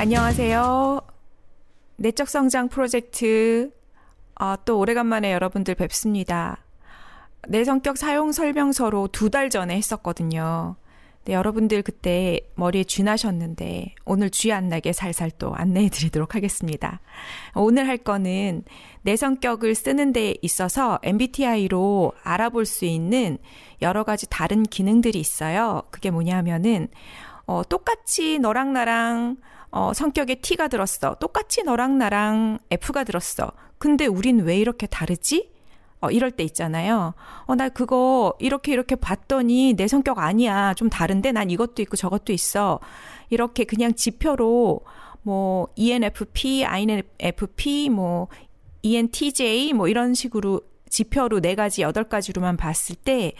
안녕하세요. 내적 성장 프로젝트 또 오래간만에 여러분들 뵙습니다. 내 성격 사용 설명서로 2달 전에 했었거든요. 네, 여러분들 그때 머리에 쥐 나셨는데 오늘 쥐 안 나게 살살 또 안내해 드리도록 하겠습니다. 오늘 할 거는 내 성격을 쓰는 데 있어서 MBTI로 알아볼 수 있는 여러 가지 다른 기능들이 있어요. 그게 뭐냐면은 똑같이 너랑 나랑 성격에 T가 들었어. 똑같이 너랑 나랑 F가 들었어. 근데 우린 왜 이렇게 다르지? 이럴 때 있잖아요. 나 그거 이렇게 봤더니 내 성격 아니야. 좀 다른데 난 이것도 있고 저것도 있어. 이렇게 그냥 지표로 뭐 ENFP, INFP, 뭐 ENTJ 뭐 이런 식으로 지표로 4가지, 8가지로만 봤을 때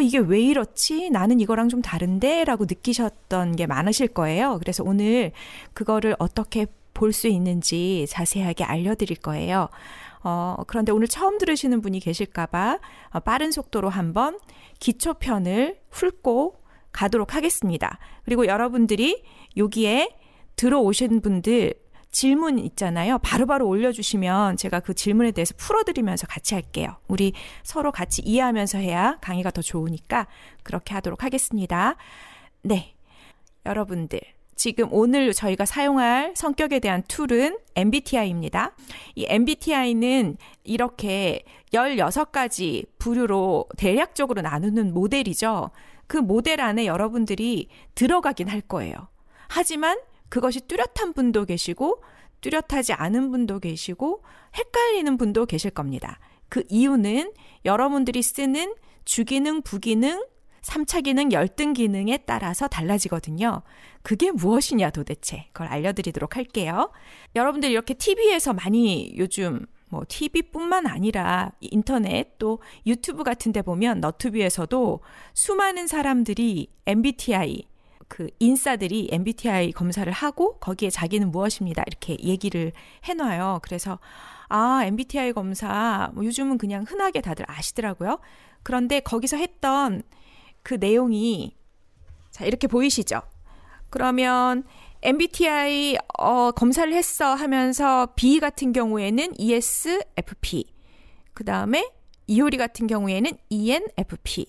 이게 왜 이렇지? 나는 이거랑 좀 다른데? 라고 느끼셨던 게 많으실 거예요. 그래서 오늘 그거를 어떻게 볼 수 있는지 자세하게 알려드릴 거예요. 그런데 오늘 처음 들으시는 분이 계실까봐 빠른 속도로 한번 기초편을 훑고 가도록 하겠습니다. 그리고 여러분들이 여기에 들어오신 분들 질문 있잖아요. 바로바로 올려주시면 제가 그 질문에 대해서 풀어드리면서 같이 할게요. 우리 서로 같이 이해하면서 해야 강의가 더 좋으니까 그렇게 하도록 하겠습니다. 네, 여러분들 지금 오늘 저희가 사용할 성격에 대한 툴은 MBTI입니다. 이 MBTI는 이렇게 16가지 부류로 대략적으로 나누는 모델이죠. 그 모델 안에 여러분들이 들어가긴 할 거예요. 하지만 그것이 뚜렷한 분도 계시고 뚜렷하지 않은 분도 계시고 헷갈리는 분도 계실 겁니다. 그 이유는 여러분들이 쓰는 주기능, 부기능, 3차 기능, 열등 기능에 따라서 달라지거든요. 그게 무엇이냐 도대체 그걸 알려드리도록 할게요. 여러분들 이렇게 TV에서 많이 요즘 뭐 TV뿐만 아니라 인터넷 또 유튜브 같은 데 보면 너튜브에서도 수많은 사람들이 MBTI 그 인싸들이 MBTI 검사를 하고 거기에 자기는 무엇입니다 이렇게 얘기를 해놔요. 그래서 MBTI 검사 뭐 요즘은 그냥 흔하게 다들 아시더라고요. 그런데 거기서 했던 그 내용이 자 이렇게 보이시죠? 그러면 MBTI 검사를 했어 하면서 B 같은 경우에는 ESFP 그 다음에 이효리 같은 경우에는 ENFP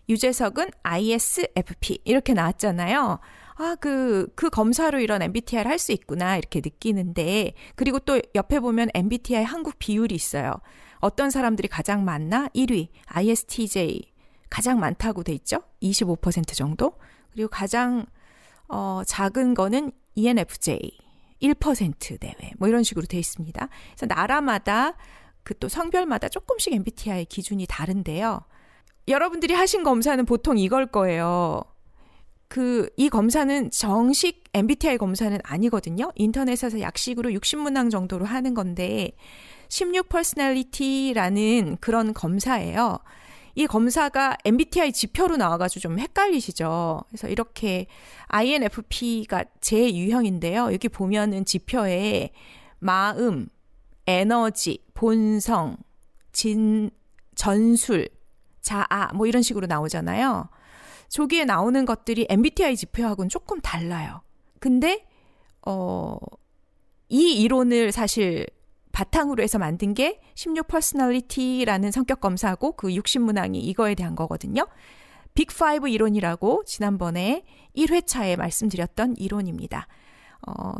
유재석은 ISFP 이렇게 나왔잖아요. 그 검사로 이런 MBTI를 할 수 있구나 이렇게 느끼는데 그리고 또 옆에 보면 MBTI 한국 비율이 있어요. 어떤 사람들이 가장 많나? 1위 ISTJ 가장 많다고 돼 있죠. 25% 정도. 그리고 가장 작은 거는 ENFJ 1% 내외 뭐 이런 식으로 돼 있습니다. 그래서 나라마다 그 또 성별마다 조금씩 MBTI 기준이 다른데요. 여러분들이 하신 검사는 보통 이걸 거예요. 이 검사는 정식 MBTI 검사는 아니거든요. 인터넷에서 약식으로 60문항 정도로 하는 건데 16 퍼스널리티라는 그런 검사예요. 이 검사가 MBTI 지표로 나와가지고 좀 헷갈리시죠. 그래서 이렇게 INFP가 제 유형인데요. 여기 보면은 지표에 마음, 에너지, 본성, 전술, 자아 뭐 이런 식으로 나오잖아요. 저기에 나오는 것들이 MBTI 지표하고는 조금 달라요. 근데 이 이론을 사실 바탕으로 해서 만든 게 16 퍼스널리티라는 성격 검사고 그 60문항이 이거에 대한 거거든요. 빅5 이론이라고 지난번에 1회차에 말씀드렸던 이론입니다.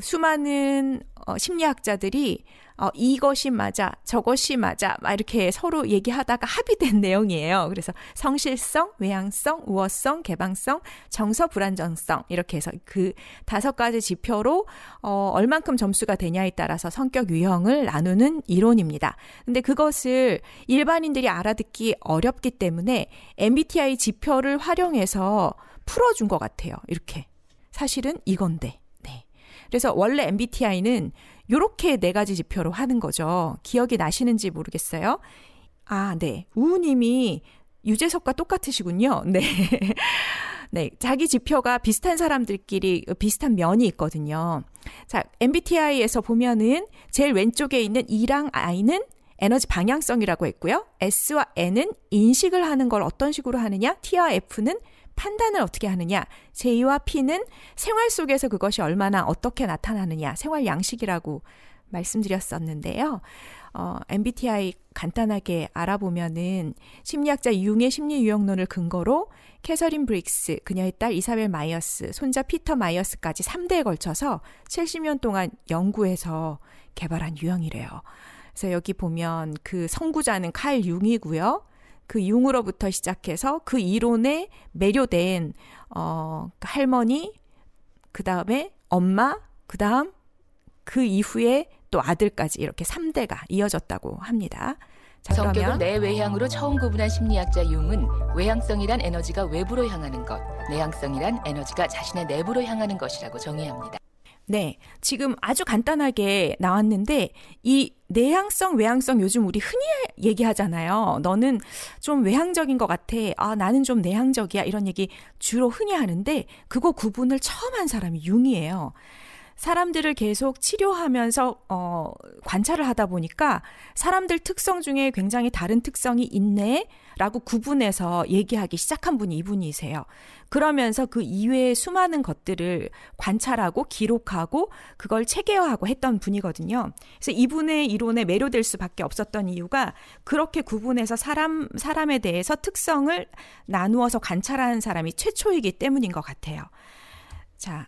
수많은 심리학자들이 이것이 맞아, 저것이 맞아, 막 이렇게 서로 얘기하다가 합의된 내용이에요. 그래서 성실성, 외향성, 우월성, 개방성, 정서, 불안정성 이렇게 해서 그 5가지 지표로 얼만큼 점수가 되냐에 따라서 성격 유형을 나누는 이론입니다. 근데 그것을 일반인들이 알아듣기 어렵기 때문에 MBTI 지표를 활용해서 풀어준 것 같아요. 이렇게. 사실은 이건데. 그래서 원래 MBTI는 요렇게 4가지 지표로 하는 거죠. 기억이 나시는지 모르겠어요. 네. 우우님이 유재석과 똑같으시군요. 네. 네. 자기 지표가 비슷한 사람들끼리 비슷한 면이 있거든요. 자, MBTI에서 보면은 제일 왼쪽에 있는 E랑 I는 에너지 방향성이라고 했고요. S와 N은 인식을 하는 걸 어떤 식으로 하느냐? T와 F는 판단을 어떻게 하느냐? J와 P는 생활 속에서 그것이 얼마나 어떻게 나타나느냐? 생활 양식이라고 말씀드렸었는데요. MBTI 간단하게 알아보면은 심리학자 융의 심리 유형론을 근거로 캐서린 브릭스, 그녀의 딸 이사벨 마이어스, 손자 피터 마이어스까지 3대에 걸쳐서 70년 동안 연구해서 개발한 유형이래요. 그래서 여기 보면 그 선구자는 칼 융이고요. 그 융으로부터 시작해서 그 이론에 매료된 할머니, 그 다음에 엄마, 그 다음 그 이후에 또 아들까지 이렇게 3대가 이어졌다고 합니다. 자, 성격을 내외향으로 처음 구분한 심리학자 융은 외향성이란 에너지가 외부로 향하는 것, 내향성이란 에너지가 자신의 내부로 향하는 것이라고 정의합니다. 네, 지금 아주 간단하게 나왔는데 이 내향성, 외향성 요즘 우리 흔히 얘기하잖아요. 너는 좀 외향적인 것 같아. 아, 나는 좀 내향적이야. 이런 얘기 주로 흔히 하는데 그거 구분을 처음 한 사람이 융이에요. 사람들을 계속 치료하면서 관찰을 하다 보니까 사람들 특성 중에 굉장히 다른 특성이 있네라고 구분해서 얘기하기 시작한 분이 이분이세요. 그러면서 그 이외의 수많은 것들을 관찰하고 기록하고 그걸 체계화하고 했던 분이거든요. 그래서 이분의 이론에 매료될 수밖에 없었던 이유가 그렇게 구분해서 사람에 대해서 특성을 나누어서 관찰하는 사람이 최초이기 때문인 것 같아요. 자,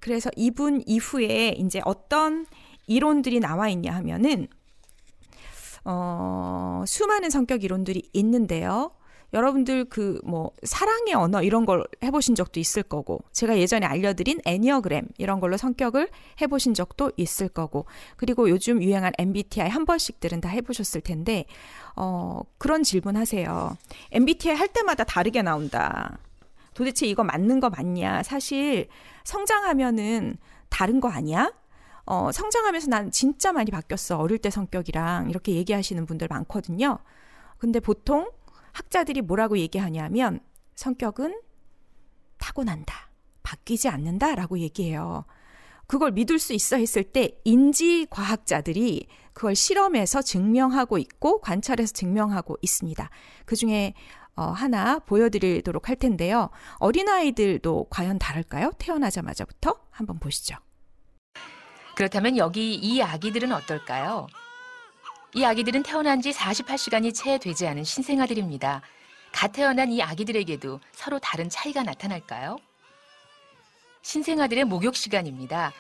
그래서 이분 이후에 이제 어떤 이론들이 나와 있냐 하면은, 수많은 성격 이론들이 있는데요. 여러분들 사랑의 언어 이런 걸 해보신 적도 있을 거고, 제가 예전에 알려드린 애니어그램 이런 걸로 성격을 해보신 적도 있을 거고, 그리고 요즘 유행한 MBTI 한 번씩들은 다 해보셨을 텐데, 그런 질문 하세요. MBTI 할 때마다 다르게 나온다. 도대체 이거 맞는 거 맞냐? 사실 성장하면은 다른 거 아니야? 성장하면서 난 진짜 많이 바뀌었어. 어릴 때 성격이랑 이렇게 얘기하시는 분들 많거든요. 근데 보통 학자들이 뭐라고 얘기하냐면 성격은 타고난다. 바뀌지 않는다라고 얘기해요. 그걸 믿을 수 있어 했을 때 인지과학자들이 그걸 실험해서 증명하고 있고 관찰해서 증명하고 있습니다. 그중에 하나 보여드리도록 할 텐데요. 어린아이들도 과연 다를까요? 태어나자마자부터 한번 보시죠. 그렇다면 여기 이 아기들은 어떨까요? 이 아기들은 태어난 지 48시간이 채 되지 않은 신생아들입니다. 갓 태어난 이 아기들에게도 서로 다른 차이가 나타날까요? 신생아들의 목욕 시간입니다.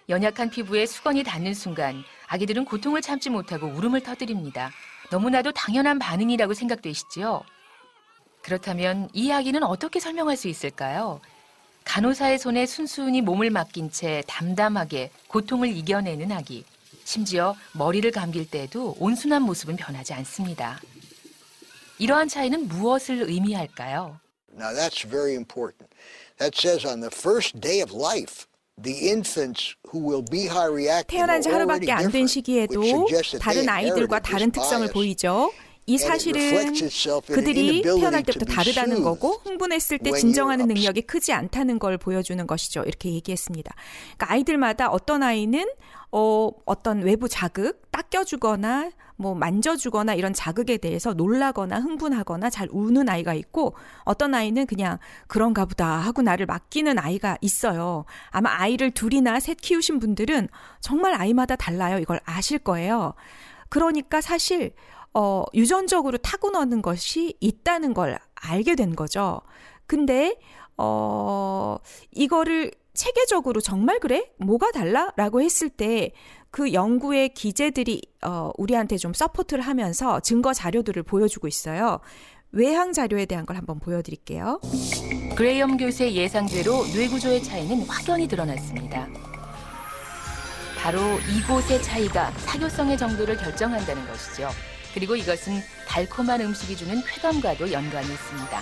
연약한 피부에 수건이 닿는 순간 아기들은 고통을 참지 못하고 울음을 터뜨립니다. 너무나도 당연한 반응이라고 생각되시지요? 그렇다면 이 아기는 어떻게 설명할 수 있을까요? 간호사의 손에 순순히 몸을 맡긴 채 담담하게 고통을 이겨내는 아기. 심지어 머리를 감길 때에도 온순한 모습은 변하지 않습니다. 이러한 차이는 무엇을 의미할까요? Now that's very important. That says on the first day of life, the infants who will be high reactive 태어난 지 are 하루밖에 already 안 된 different, 시기에도 which suggests that 다른 they 아이들과 inherited 다른 this 특성을 bias. 보이죠. 이 사실은 그들이 태어날 때부터 다르다는 거고 흥분했을 때 진정하는 능력이 크지 않다는 걸 보여주는 것이죠. 이렇게 얘기했습니다. 그러니까 아이들마다 어떤 아이는 어떤 외부 자극, 닦여주거나 만져주거나 이런 자극에 대해서 놀라거나 흥분하거나 잘 우는 아이가 있고 어떤 아이는 그냥 그런가 보다 하고 나를 맡기는 아이가 있어요. 아마 아이를 둘이나 셋 키우신 분들은 정말 아이마다 달라요. 이걸 아실 거예요. 그러니까 사실 유전적으로 타고나는 것이 있다는 걸 알게 된 거죠. 근데 이거를 체계적으로 정말 그래? 뭐가 달라? 라고 했을 때 그 연구의 기재들이 우리한테 좀 서포트를 하면서 증거 자료들을 보여주고 있어요. 외향 자료에 대한 걸 한번 보여드릴게요. 그레이엄 교수의 예상대로 뇌구조의 차이는 확연히 드러났습니다. 바로 이곳의 차이가 사교성의 정도를 결정한다는 것이죠. 그리고 이것은 달콤한 음식이 주는 쾌감과도 연관이 있습니다.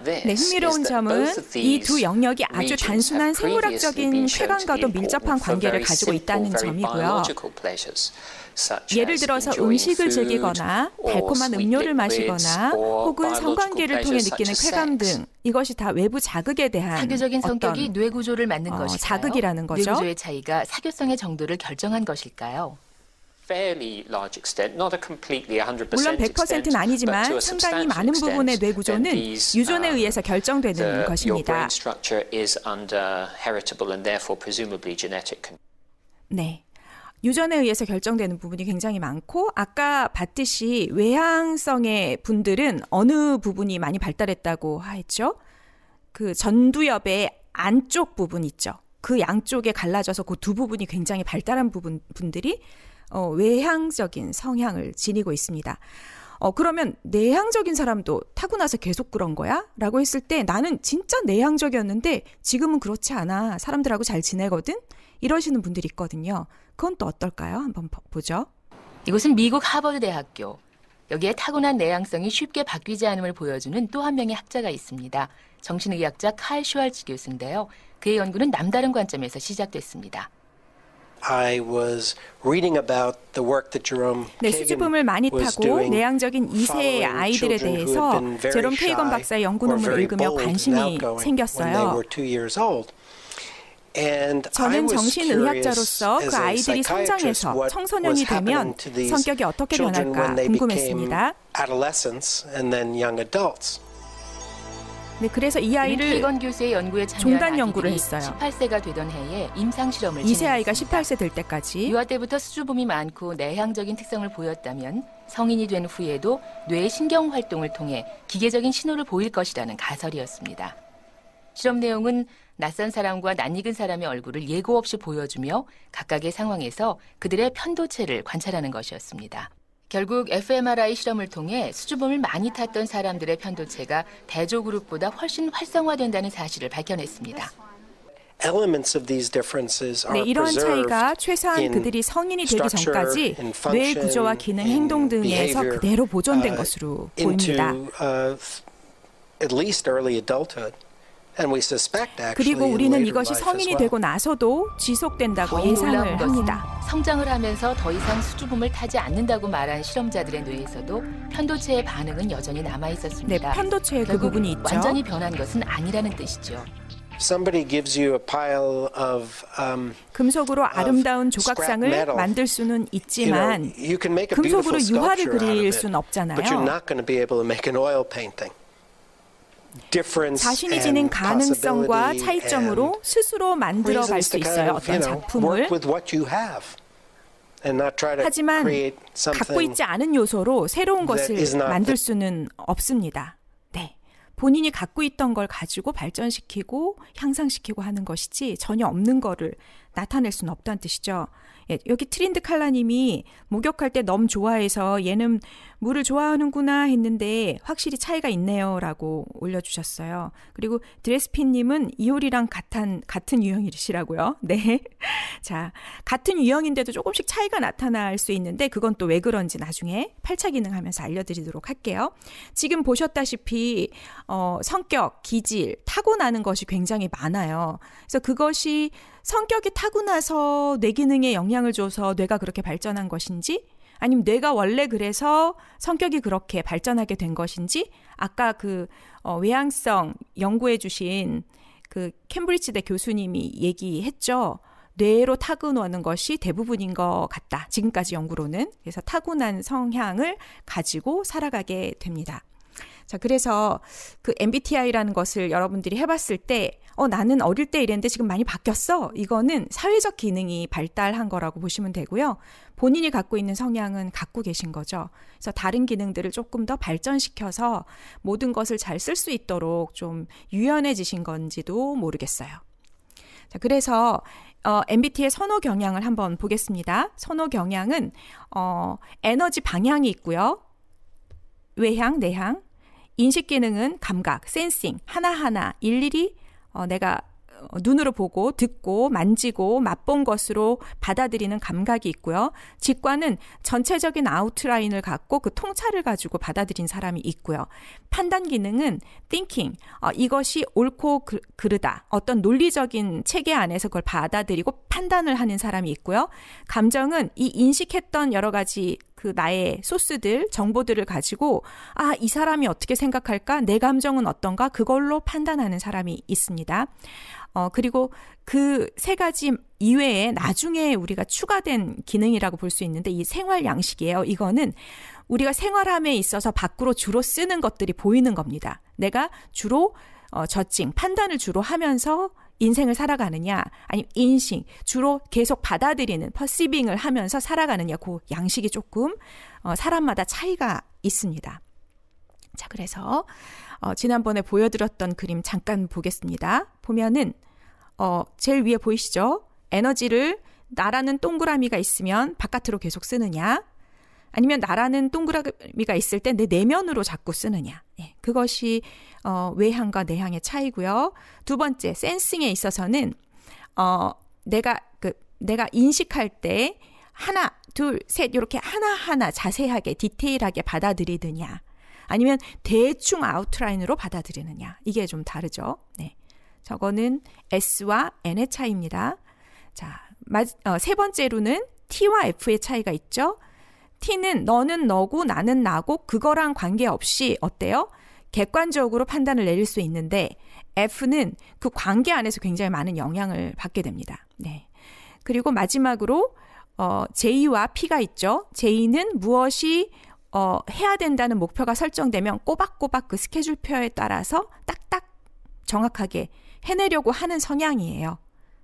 네, 흥미로운 점은 이 두 영역이 아주 단순한 생물학적인 쾌감과도 밀접한 관계를 가지고 있다는 점이고요. 예를 들어서 음식을 즐기거나 달콤한 음료를 마시거나 혹은 성관계를 통해 느끼는 쾌감 등 이것이 다 외부 자극에 대한 사교적인 성격이 뇌구조를 만든 것일까요? 자극이라는 거죠. 뇌구조의 차이가 사교성의 정도를 결정한 것일까요? 물론 100%는 아니지만 상당히 많은 부분의 뇌 구조는 유전에 의해서 결정되는 것입니다. 네. 유전에 의해서 결정되는 부분이 굉장히 많고 아까 봤듯이 외향성의 분들은 어느 부분이 많이 발달했다고 했죠? 그 전두엽의 안쪽 부분 있죠. 그 양쪽에 갈라져서 그 두 부분이 굉장히 발달한 분들이 외향적인 성향을 지니고 있습니다. 그러면 내향적인 사람도 타고나서 계속 그런 거야? 라고 했을 때 나는 진짜 내향적이었는데 지금은 그렇지 않아. 사람들하고 잘 지내거든? 이러시는 분들이 있거든요. 그건 또 어떨까요? 한번 보죠. 이곳은 미국 하버드 대학교. 여기에 타고난 내향성이 쉽게 바뀌지 않음을 보여주는 또 한 명의 학자가 있습니다. 정신의학자 칼 슈왈츠 교수인데요. 그의 연구는 남다른 관점에서 시작됐습니다. 네, 수줍음을 많이 타고 내향적인 2세의 아이들에 대해서 제롬 페이건 박사의 연구 논문을 읽으며 관심이 생겼어요. 저는 정신의학자로서 그 아이들이 성장해서 청소년이 되면 성격이 어떻게 변할까 궁금했습니다. 네, 그래서 이 아이를 페이건 교수의 연구에 종단 연구를 했어요. 18세가 되던 해에 임상 실험을 2세 아이가 18세 될 때까지. 유아 때부터 수줍음이 많고 내향적인 특성을 보였다면 성인이 된 후에도 뇌의 신경 활동을 통해 기계적인 신호를 보일 것이라는 가설이었습니다. 실험 내용은 낯선 사람과 낯익은 사람의 얼굴을 예고 없이 보여주며 각각의 상황에서 그들의 편도체를 관찰하는 것이었습니다. 결국 fMRI 실험을 통해 수줍음을 많이 탔던 사람들의 편도체가 대조그룹보다 훨씬 활성화된다는 사실을 밝혀냈습니다. 네, 이러한 차이가 최소한 그들이 성인이 되기 전까지 뇌 구조와 기능, 행동 등에서 그대로 보존된 것으로 보입니다. 그리고 우리는 이것이 성인이 되고 나서도 지속된다고 예상을 합니다. 성장을 하면서 더 이상 수줍음을 타지 않는다고 말한 실험자들의 뇌에서도 편도체의 반응은 여전히 남아 있었습니다. 네, 편도체의 그 부분이 있죠. 완전히 변한 것은 아니라는 뜻이죠. 금속으로 아름다운 조각상을 만들 수는 있지만 금속으로 유화를 그릴 수는 없잖아요. 자신이 지닌 가능성과 차이점으로 스스로 만들어갈 수 있어요. 어떤 작품을. 하지만 갖고 있지 않은 요소로 새로운 것을 만들 수는 없습니다. 네, 본인이 갖고 있던 걸 가지고 발전시키고 향상시키고 하는 것이지 전혀 없는 거를 나타낼 수는 없다는 뜻이죠. 예, 여기 트린드 칼라님이 목욕할 때 너무 좋아해서 얘는 물을 좋아하는구나 했는데 확실히 차이가 있네요 라고 올려주셨어요. 그리고 드레스핀님은 이효리랑 같은 유형이시라고요. 네. 자, 같은 유형인데도 조금씩 차이가 나타날 수 있는데 그건 또 왜 그런지 나중에 8차 기능 하면서 알려드리도록 할게요. 지금 보셨다시피 성격, 기질, 타고나는 것이 굉장히 많아요. 그래서 그것이 성격이 타고나서 뇌 기능에 영향을 줘서 뇌가 그렇게 발전한 것인지 아니면 뇌가 원래 그래서 성격이 그렇게 발전하게 된 것인지 아까 그 외향성 연구해 주신 그 캠브리지대 교수님이 얘기했죠. 뇌로 타고나는 것이 대부분인 것 같다. 지금까지 연구로는. 그래서 타고난 성향을 가지고 살아가게 됩니다. 자, 그래서 그 MBTI라는 것을 여러분들이 해봤을 때 나는 어릴 때 이랬는데 지금 많이 바뀌었어. 이거는 사회적 기능이 발달한 거라고 보시면 되고요. 본인이 갖고 있는 성향은 갖고 계신 거죠. 그래서 다른 기능들을 조금 더 발전시켜서 모든 것을 잘 쓸 수 있도록 좀 유연해지신 건지도 모르겠어요. 자, 그래서 MBTI의 선호 경향을 한번 보겠습니다. 선호 경향은 에너지 방향이 있고요. 외향, 내향. 인식 기능은 감각, 센싱, 하나하나 일일이 내가 눈으로 보고 듣고 만지고 맛본 것으로 받아들이는 감각이 있고요. 직관은 전체적인 아웃라인을 갖고 그 통찰을 가지고 받아들인 사람이 있고요. 판단 기능은 thinking, 이것이 옳고 그르다. 어떤 논리적인 체계 안에서 그걸 받아들이고 판단을 하는 사람이 있고요. 감정은 이 인식했던 여러 가지 그 나의 소스들, 정보들을 가지고 이 사람이 어떻게 생각할까? 내 감정은 어떤가? 그걸로 판단하는 사람이 있습니다. 그리고 그 세 가지 이외에 나중에 우리가 추가된 기능이라고 볼 수 있는데 이 생활 양식이에요. 이거는 우리가 생활함에 있어서 밖으로 주로 쓰는 것들이 보이는 겁니다. 내가 주로 저칭, 판단을 주로 하면서 인생을 살아가느냐, 아니면 인식, 주로 계속 받아들이는, 퍼시빙을 하면서 살아가느냐, 그 양식이 조금 사람마다 차이가 있습니다. 자, 그래서 지난번에 보여드렸던 그림 잠깐 보겠습니다. 보면은 제일 위에 보이시죠? 에너지를 나라는 동그라미가 있으면 바깥으로 계속 쓰느냐, 아니면 나라는 동그라미가 있을 때 내 내면으로 자꾸 쓰느냐. 예, 그것이 외향과 내향의 차이고요. 두 번째, 센싱에 있어서는 내가 인식할 때 하나, 둘, 셋 이렇게 하나하나 자세하게 디테일하게 받아들이느냐, 아니면 대충 아웃라인으로 받아들이느냐. 이게 좀 다르죠. 네. 저거는 S와 N의 차이입니다. 자, 세 번째로는 T와 F의 차이가 있죠. T는 너는 너고 나는 나고 그거랑 관계없이 어때요? 객관적으로 판단을 내릴 수 있는데 F는 그 관계 안에서 굉장히 많은 영향을 받게 됩니다. 네. 그리고 마지막으로 J와 P가 있죠. J는 무엇이 해야 된다는 목표가 설정되면 꼬박꼬박 그 스케줄표에 따라서 딱딱 정확하게 해내려고 하는 성향이에요.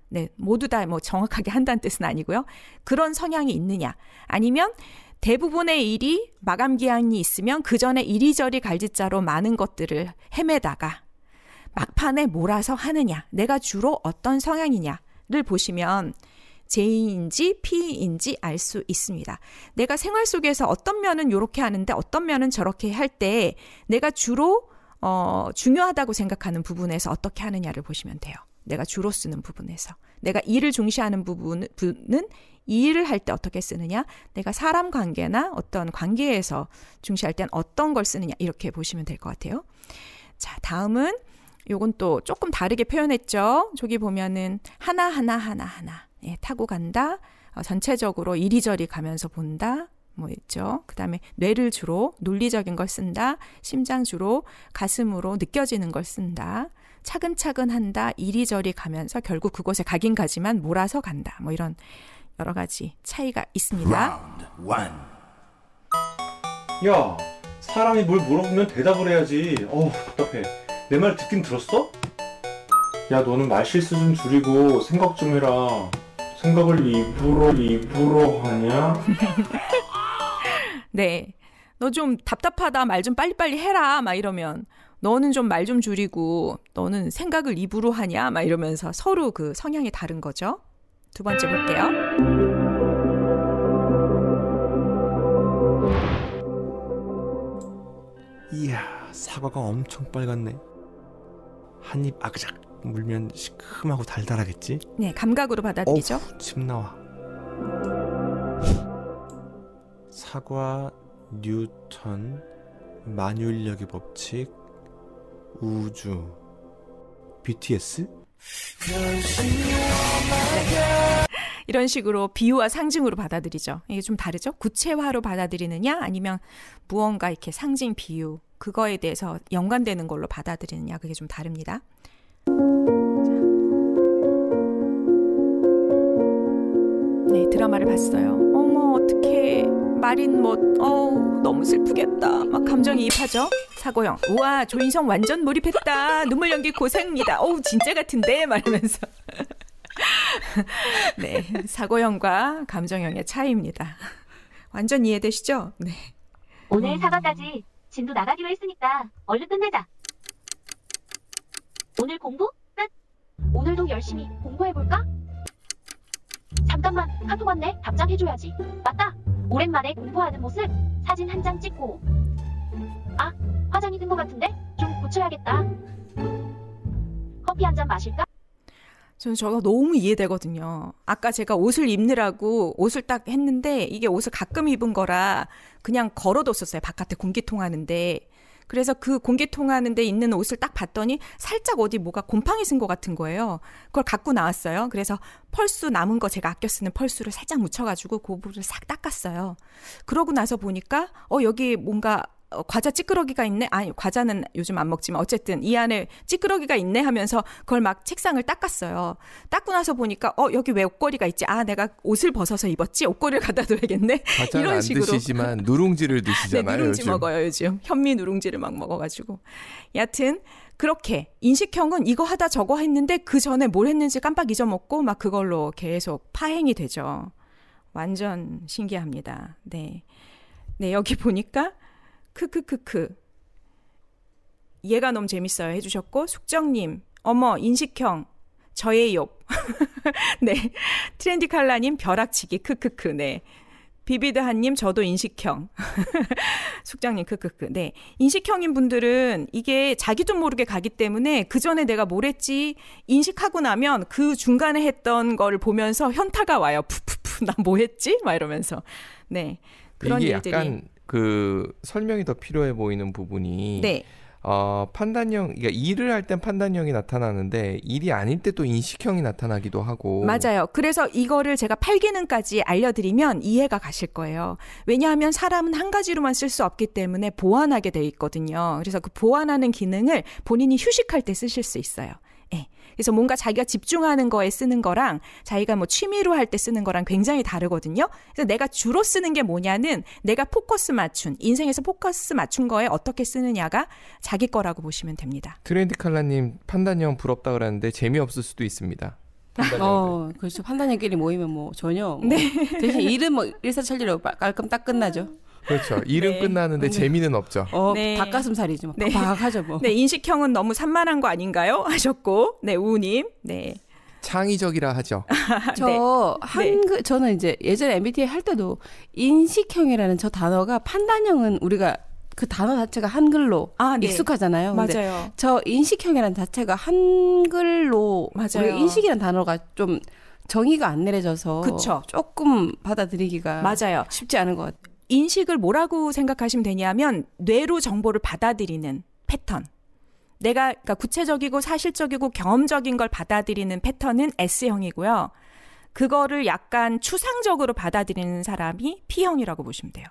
네, 모두 다 뭐 정확하게 한다는 뜻은 아니고요. 그런 성향이 있느냐. 아니면 대부분의 일이 마감 기한이 있으면 그 전에 이리저리 갈짓자로 많은 것들을 헤매다가 막판에 몰아서 하느냐. 내가 주로 어떤 성향이냐를 보시면 J인지 P인지 알 수 있습니다. 내가 생활 속에서 어떤 면은 이렇게 하는데 어떤 면은 저렇게 할 때 내가 주로 중요하다고 생각하는 부분에서 어떻게 하느냐를 보시면 돼요. 내가 주로 쓰는 부분에서. 내가 일을 중시하는 부분은 이 일을 할 때 어떻게 쓰느냐, 내가 사람 관계나 어떤 관계에서 중시할 땐 어떤 걸 쓰느냐, 이렇게 보시면 될 것 같아요. 자, 다음은 요건 또 조금 다르게 표현했죠. 저기 보면은 하나하나 예, 타고 간다. 전체적으로 이리저리 가면서 본다. 뭐 있죠. 그 다음에 뇌를 주로 논리적인 걸 쓴다. 심장 주로 가슴으로 느껴지는 걸 쓴다. 차근차근 한다. 이리저리 가면서 결국 그곳에 가긴 가지만 몰아서 간다. 뭐 이런 여러 가지 차이가 있습니다. 야, 사람이 뭘 물어보면 대답을 해야지. 답답해. 내 말 듣긴 들었어? 야, 너는 말 실수 좀 줄이고 생각 좀 해라. 생각을 입으로 하냐? 네. 너 좀 답답하다. 말 좀 빨리빨리 해라. 막 이러면 너는 좀 말 좀 줄이고 너는 생각을 입으로 하냐. 막 이러면서 서로 그 성향이 다른 거죠. 두 번째 볼게요. 이야, 사과가 엄청 빨갛네. 한 입 아그작 물면 시큼하고 달달하겠지? 네, 감각으로 받아들이죠. 침 나와. 사과, 뉴턴, 만유인력의 법칙, 우주, BTS? 이런 식으로 비유와 상징으로 받아들이죠. 이게 좀 다르죠? 구체화로 받아들이느냐 아니면 무언가 이렇게 상징 비유 그거에 대해서 연관되는 걸로 받아들이느냐 그게 좀 다릅니다. 네, 드라마를 봤어요. 어머 어떡해. 마린 뭐 너무 슬프겠다. 막 감정이입하죠. 사고형. 우와 조인성 완전 몰입했다. 눈물 연기 고생입니다. 진짜 같은데 말하면서. 네, 사고형과 감정형의 차이입니다. 완전 이해되시죠? 네. 오늘 사과까지 진도 나가기로 했으니까 얼른 끝내자. 오늘 공부 끝. 오늘도 열심히 공부해볼까? 잠깐만 카톡 왔네. 답장해줘야지. 맞다. 오랜만에 공부하는 모습 사진 한 장 찍고. 아, 화장이 든 것 같은데 좀 고쳐야겠다. 커피 한 잔 마실까? 저는 저거 너무 이해되거든요. 아까 제가 옷을 입느라고 옷을 딱 했는데 이게 옷을 가끔 입은 거라 그냥 걸어뒀었어요. 바깥에 공기 통하는데. 그래서 그 공기 통하는 데 있는 옷을 딱 봤더니 살짝 어디 뭐가 곰팡이 쓴 것 같은 거예요. 그걸 갖고 나왔어요. 그래서 펄수 남은 거 제가 아껴 쓰는 펄수를 살짝 묻혀가지고 그 부분을 싹 닦았어요. 그러고 나서 보니까 여기 뭔가 과자 찌끄러기가 있네. 아니 과자는 요즘 안 먹지만 어쨌든 이 안에 찌끄러기가 있네 하면서 그걸 막 책상을 닦았어요. 닦고 나서 보니까 여기 왜 옷걸이가 있지? 아 내가 옷을 벗어서 입었지? 옷걸이를 갖다 둬야겠네. 과자는 이런 안 식으로. 드시지만 누룽지를 드시잖아요. 네, 누룽지 요즘. 먹어요 요즘. 현미 누룽지를 막 먹어가지고. 여하튼 그렇게 인식형은 이거 하다 저거 했는데 그 전에 뭘 했는지 깜빡 잊어먹고 막 그걸로 계속 파행이 되죠. 완전 신기합니다. 네, 네 여기 보니까 크크크크 얘가 너무 재밌어요 해주셨고 숙정님 어머 인식형 저의 욕 네 트렌디칼라님 벼락치기 크크크 네 비비드한님 저도 인식형 숙장님 크크크 네 인식형인 분들은 이게 자기도 모르게 가기 때문에 그 전에 내가 뭘 했지 인식하고 나면 그 중간에 했던 거를 보면서 현타가 와요 푸푸푸 나 뭐 했지 막 이러면서 네 그런 이게 일들이 약간 그 설명이 더 필요해 보이는 부분이 네. 판단형, 그러니까 일을 할 땐 판단형이 나타나는데 일이 아닐 때 또 인식형이 나타나기도 하고. 맞아요. 그래서 이거를 제가 8기능까지 알려드리면 이해가 가실 거예요. 왜냐하면 사람은 한 가지로만 쓸 수 없기 때문에 보완하게 돼 있거든요. 그래서 그 보완하는 기능을 본인이 휴식할 때 쓰실 수 있어요. 네. 그래서 뭔가 자기가 집중하는 거에 쓰는 거랑 자기가 뭐 취미로 할 때 쓰는 거랑 굉장히 다르거든요. 그래서 내가 주로 쓰는 게 뭐냐는 내가 포커스 맞춘, 인생에서 포커스 맞춘 거에 어떻게 쓰느냐가 자기 거라고 보시면 됩니다. 트렌디칼라님 판단형 부럽다 그랬는데 재미없을 수도 있습니다. 판단형들. 그렇죠. 판단형끼리 모이면 뭐 전혀 뭐 네. 대신 일은 뭐 일사천리로 깔끔 딱 끝나죠. 그렇죠. 일은 네. 끝나는데 재미는 없죠. 네. 닭가슴살이죠. 네. 박하죠 뭐. 네, 인식형은 너무 산만한 거 아닌가요? 하셨고, 네, 우님, 네. 창의적이라 하죠. 저 한글 저는 이제 예전에 MBTI 할 때도 인식형이라는 저 단어가 판단형은 우리가 그 단어 자체가 한글로 네. 익숙하잖아요. 근데 맞아요. 저 인식형이라는 자체가 한글로 맞아요. 우리가 인식이라는 단어가 좀 정의가 안 내려져서 그쵸. 조금 받아들이기가 맞아요. 쉽지 않은 것 같아요. 인식을 뭐라고 생각하시면 되냐면 뇌로 정보를 받아들이는 패턴. 내가 그러니까 구체적이고 사실적이고 경험적인 걸 받아들이는 패턴은 S형이고요. 그거를 약간 추상적으로 받아들이는 사람이 P형이라고 보시면 돼요.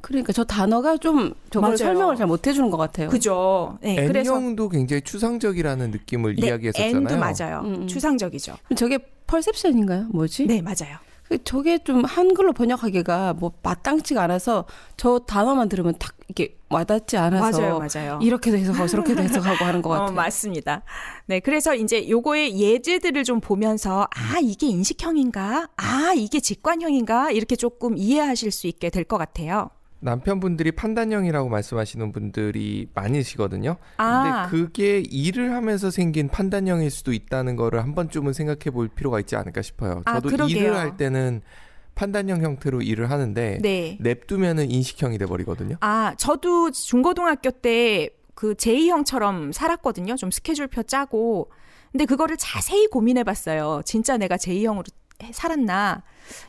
그러니까 저 단어가 좀 저걸 맞아요. 설명을 잘 못 해주는 것 같아요. 그죠? 네, 그래서 N형도 굉장히 추상적이라는 느낌을 네, 이야기했었잖아요. N도 맞아요. 추상적이죠. 그럼 저게 퍼셉션인가요? 뭐지? 네, 맞아요. 저게 좀 한글로 번역하기가 뭐 마땅치가 않아서 저 단어만 들으면 딱 이렇게 와닿지 않아서 맞아요. 이렇게도 해석하고 저렇게도 해석하고 하는 것 같아요. 맞습니다. 네, 그래서 이제 요거의 예제들을 좀 보면서 이게 인식형인가? 이게 직관형인가? 이렇게 조금 이해하실 수 있게 될 것 같아요. 남편분들이 판단형이라고 말씀하시는 분들이 많으시거든요. 아. 근데 그게 일을 하면서 생긴 판단형일 수도 있다는 거를 한 번쯤은 생각해 볼 필요가 있지 않을까 싶어요. 저도 그러게요. 일을 할 때는 판단형 형태로 일을 하는데 네. 냅두면은 인식형이 돼 버리거든요. 저도 중고등학교 때 그 제2형처럼 살았거든요. 좀 스케줄표 짜고. 근데 그거를 자세히 고민해 봤어요. 진짜 내가 제2형으로 살았나.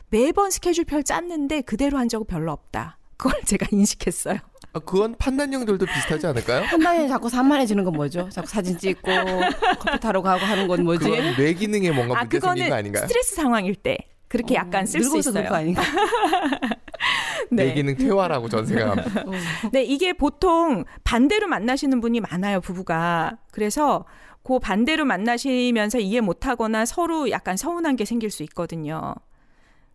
매번 스케줄표를 짰는데 그대로 한 적은 별로 없다. 그걸 제가 인식했어요. 그건 판단형들도 비슷하지 않을까요? 판단이 자꾸 산만해지는 건 뭐죠? 자꾸 사진 찍고 커피 타러 가고 하는 건 뭐지? 그건 뇌 기능에 뭔가 문제 생긴 거 그거는 아닌가요? 스트레스 상황일 때 그렇게 약간 쓸 수 늙어서 그런 있어요. 거 아닌가? 뇌 기능 퇴화라고 전 생각합니다. 네, 이게 보통 반대로 만나시는 분이 많아요, 부부가. 그래서 그 반대로 만나시면서 이해 못하거나 서로 약간 서운한 게 생길 수 있거든요.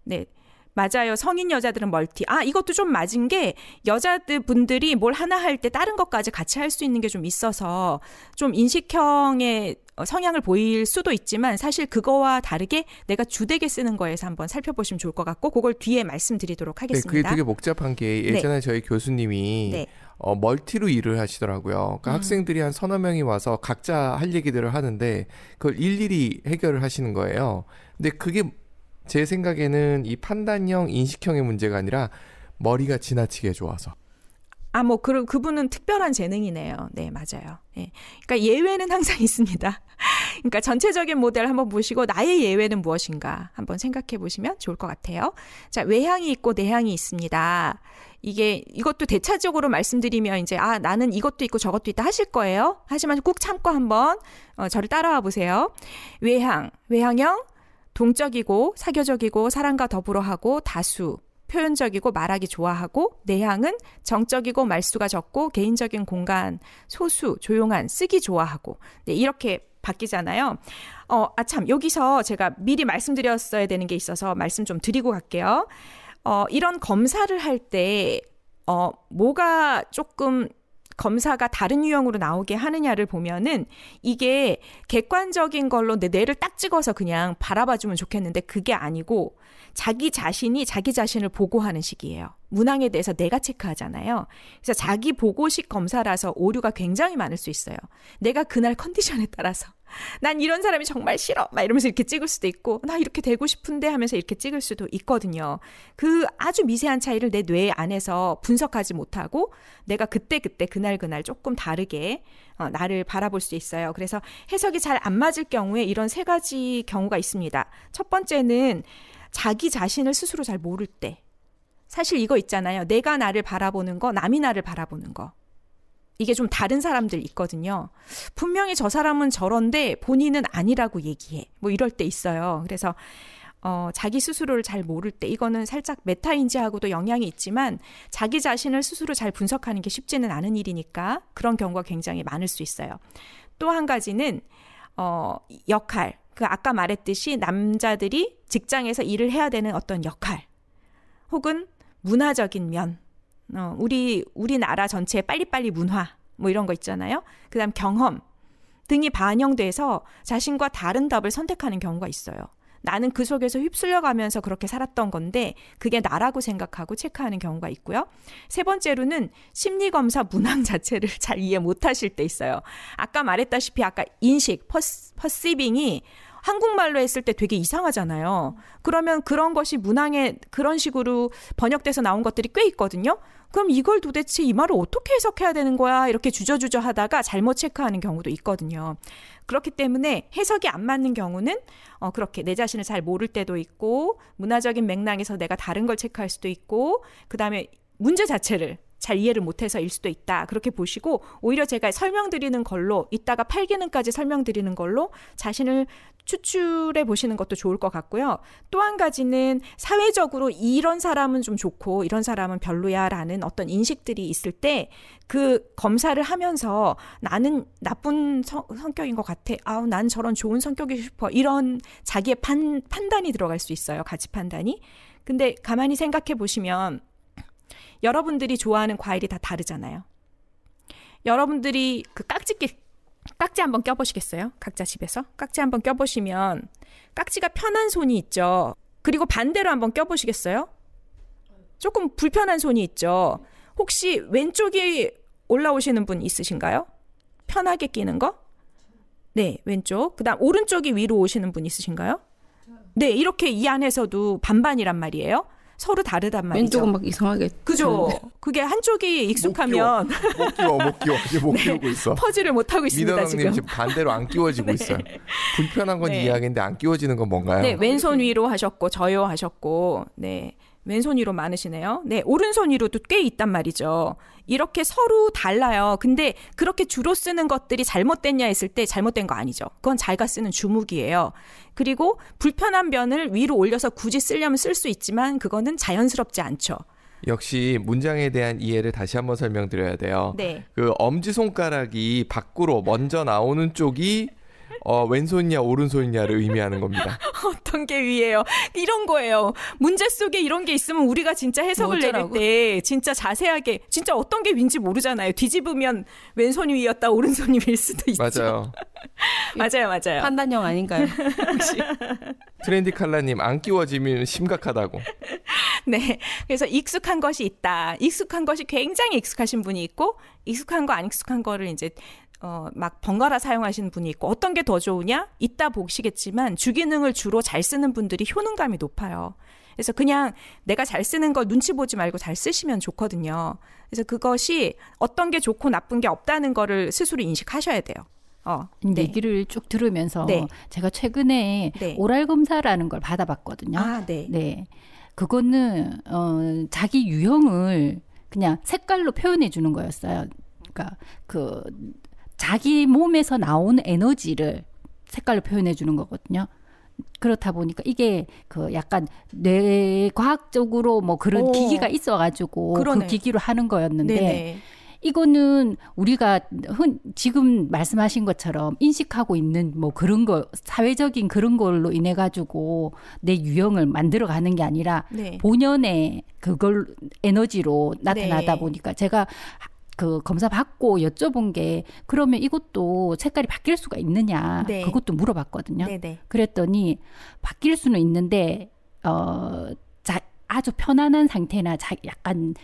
네. 맞아요. 성인 여자들은 멀티. 이것도 좀 맞은 게 여자들 분들이 뭘 하나 할 때 다른 것까지 같이 할 수 있는 게 좀 있어서 좀 인식형의 성향을 보일 수도 있지만 사실 그거와 다르게 내가 주되게 쓰는 거에서 한번 살펴보시면 좋을 것 같고 그걸 뒤에 말씀드리도록 네, 하겠습니다. 그게 되게 복잡한 게 예전에 저희 교수님이 네. 멀티로 일을 하시더라고요. 그러니까 학생들이 한 서너 명이 와서 각자 할 얘기들을 하는데 그걸 일일이 해결을 하시는 거예요. 근데 그게 제 생각에는 이 판단형, 인식형의 문제가 아니라 머리가 지나치게 좋아서. 그분은 특별한 재능이네요. 네, 맞아요. 예. 그러니까 예외는 항상 있습니다. 그러니까 전체적인 모델 한번 보시고 나의 예외는 무엇인가 한번 생각해 보시면 좋을 것 같아요. 자, 외향이 있고 내향이 있습니다. 이것도 대차적으로 말씀드리면 이제 나는 이것도 있고 저것도 있다 하실 거예요. 하지만 꾹 참고 한번 저를 따라와 보세요. 외향형, 동적이고 사교적이고 사람과 더불어 하고 다수, 표현적이고 말하기 좋아하고 내향은 정적이고 말수가 적고 개인적인 공간, 소수, 조용한, 쓰기 좋아하고 네, 이렇게 바뀌잖아요. 참 여기서 제가 미리 말씀드렸어야 되는 게 있어서 말씀 좀 드리고 갈게요. 이런 검사를 할 때 뭐가 조금 검사가 다른 유형으로 나오게 하느냐를 보면은 이게 객관적인 걸로 내 뇌를 딱 찍어서 그냥 바라봐주면 좋겠는데 그게 아니고 자기 자신이 자기 자신을 보고하는 식이에요. 문항에 대해서 내가 체크하잖아요. 그래서 자기 보고식 검사라서 오류가 굉장히 많을 수 있어요. 내가 그날 컨디션에 따라서 난 이런 사람이 정말 싫어 막 이러면서 이렇게 찍을 수도 있고 나 이렇게 되고 싶은데 하면서 이렇게 찍을 수도 있거든요. 그 아주 미세한 차이를 내 뇌 안에서 분석하지 못하고 내가 그때 그날 조금 다르게 나를 바라볼 수 있어요. 그래서 해석이 잘 안 맞을 경우에 이런 세 가지 경우가 있습니다. 첫 번째는 자기 자신을 스스로 잘 모를 때. 사실 이거 있잖아요. 내가 나를 바라보는 거, 남이 나를 바라보는 거. 이게 좀 다른 사람들 있거든요. 분명히 저 사람은 저런데 본인은 아니라고 얘기해. 뭐 이럴 때 있어요. 그래서 자기 스스로를 잘 모를 때 이거는 살짝 메타인지하고도 영향이 있지만 자기 자신을 스스로 잘 분석하는 게 쉽지는 않은 일이니까 그런 경우가 굉장히 많을 수 있어요. 또 한 가지는 역할. 아까 말했듯이 남자들이 직장에서 일을 해야 되는 어떤 역할 혹은 문화적인 면, 우리나라 전체의 빨리빨리 문화 뭐 이런 거 있잖아요. 그다음 경험 등이 반영돼서 자신과 다른 답을 선택하는 경우가 있어요. 나는 그 속에서 휩쓸려가면서 그렇게 살았던 건데 그게 나라고 생각하고 체크하는 경우가 있고요. 세 번째로는 심리검사 문항 자체를 잘 이해 못하실 때 있어요. 아까 말했다시피 아까 인식, 퍼시빙이 한국말로 했을 때 되게 이상하잖아요. 그러면 그런 것이 문항에 그런 식으로 번역돼서 나온 것들이 꽤 있거든요. 그럼 이걸 도대체 이 말을 어떻게 해석해야 되는 거야? 이렇게 주저주저 하다가 잘못 체크하는 경우도 있거든요. 그렇기 때문에 해석이 안 맞는 경우는 그렇게 내 자신을 잘 모를 때도 있고 문화적인 맥락에서 내가 다른 걸 체크할 수도 있고 그다음에 문제 자체를 잘 이해를 못해서일 수도 있다. 그렇게 보시고 오히려 제가 설명드리는 걸로 이따가 8기능까지 설명드리는 걸로 자신을 추출해 보시는 것도 좋을 것 같고요. 또 한 가지는 사회적으로 이런 사람은 좀 좋고 이런 사람은 별로야라는 어떤 인식들이 있을 때 그 검사를 하면서 나는 나쁜 성격인 것 같아. 난 저런 좋은 성격이고 싶어. 이런 자기의 판단이 들어갈 수 있어요. 가치 판단이. 근데 가만히 생각해 보시면 여러분들이 좋아하는 과일이 다 다르잖아요. 여러분들이 그 깍지 한번 껴보시겠어요? 각자 집에서 깍지 한번 껴보시면 깍지가 편한 손이 있죠. 그리고 반대로 한번 껴보시겠어요? 조금 불편한 손이 있죠. 혹시 왼쪽이 올라오시는 분 있으신가요? 편하게 끼는 거? 네, 왼쪽. 그다음 오른쪽이 위로 오시는 분 있으신가요? 네, 이렇게 이 안에서도 반반이란 말이에요. 서로 다르단 말이죠. 왼쪽은 막 이상하게. 그죠. 그게 한쪽이 익숙하면 못 끼워. 아직 못 끼우고 있어. 퍼즐을 못 하고 있습니다. 민원왕님 지금 반대로 안 끼워지고 있어요. 불편한 건 이야기인데 안 끼워지는 건 뭔가요? 네, 왼손 위로 하셨고 저요 하셨고, 네, 왼손 위로 많으시네요. 네, 오른손 위로도 꽤 있단 말이죠. 이렇게 서로 달라요. 근데 그렇게 주로 쓰는 것들이 잘못됐냐 했을 때 잘못된 거 아니죠. 그건 자기가 쓰는 주묵이에요. 그리고 불편한 면을 위로 올려서 굳이 쓰려면 쓸 수 있지만 그거는 자연스럽지 않죠. 역시 문장에 대한 이해를 다시 한번 설명드려야 돼요. 네. 그 엄지손가락이 밖으로 먼저 나오는 쪽이 왼손이냐 오른손이냐를 의미하는 겁니다. 어떤 게 위예요? 이런 거예요. 문제 속에 이런 게 있으면 우리가 진짜 해석을 내릴 때 진짜 자세하게 진짜 어떤 게 위인지 모르잖아요. 뒤집으면 왼손이 위였다 오른손이 위일 수도 있죠. 맞아요. 맞아요. 판단형 아닌가요? 혹시? 트렌디 칼라님 안 끼워지면 심각하다고. 네. 그래서 익숙한 것이 있다. 익숙한 것이 굉장히 익숙하신 분이 있고 익숙한 거 안 익숙한 거를 이제 막 번갈아 사용하시는 분이 있고 어떤 게 더 좋으냐? 이따 보시겠지만 주기능을 주로 잘 쓰는 분들이 효능감이 높아요. 그래서 그냥 내가 잘 쓰는 걸 눈치 보지 말고 잘 쓰시면 좋거든요. 그래서 그것이 어떤 게 좋고 나쁜 게 없다는 거를 스스로 인식하셔야 돼요. 네. 얘기를 쭉 들으면서 네. 제가 최근에 네. 오랄 검사라는 걸 받아봤거든요. 네. 네. 그거는 자기 유형을 그냥 색깔로 표현해 주는 거였어요. 그러니까 그 자기 몸에서 나오는 에너지를 색깔로 표현해 주는 거거든요. 그렇다 보니까 이게 그 약간 뇌과학적으로 뭐 그런 기기가 있어가지고 그러네. 그 기기로 하는 거였는데 네네. 이거는 우리가 지금 말씀하신 것처럼 인식하고 있는 뭐 그런 거 사회적인 그런 걸로 인해 가지고 내 유형을 만들어 가는 게 아니라 네. 본연의 그걸 에너지로 나타나다 네. 보니까 제가 그 검사 받고 여쭤본 게 그러면 이것도 색깔이 바뀔 수가 있느냐 네. 그것도 물어봤거든요. 네네. 그랬더니 바뀔 수는 있는데 아주 편안한 상태나 약간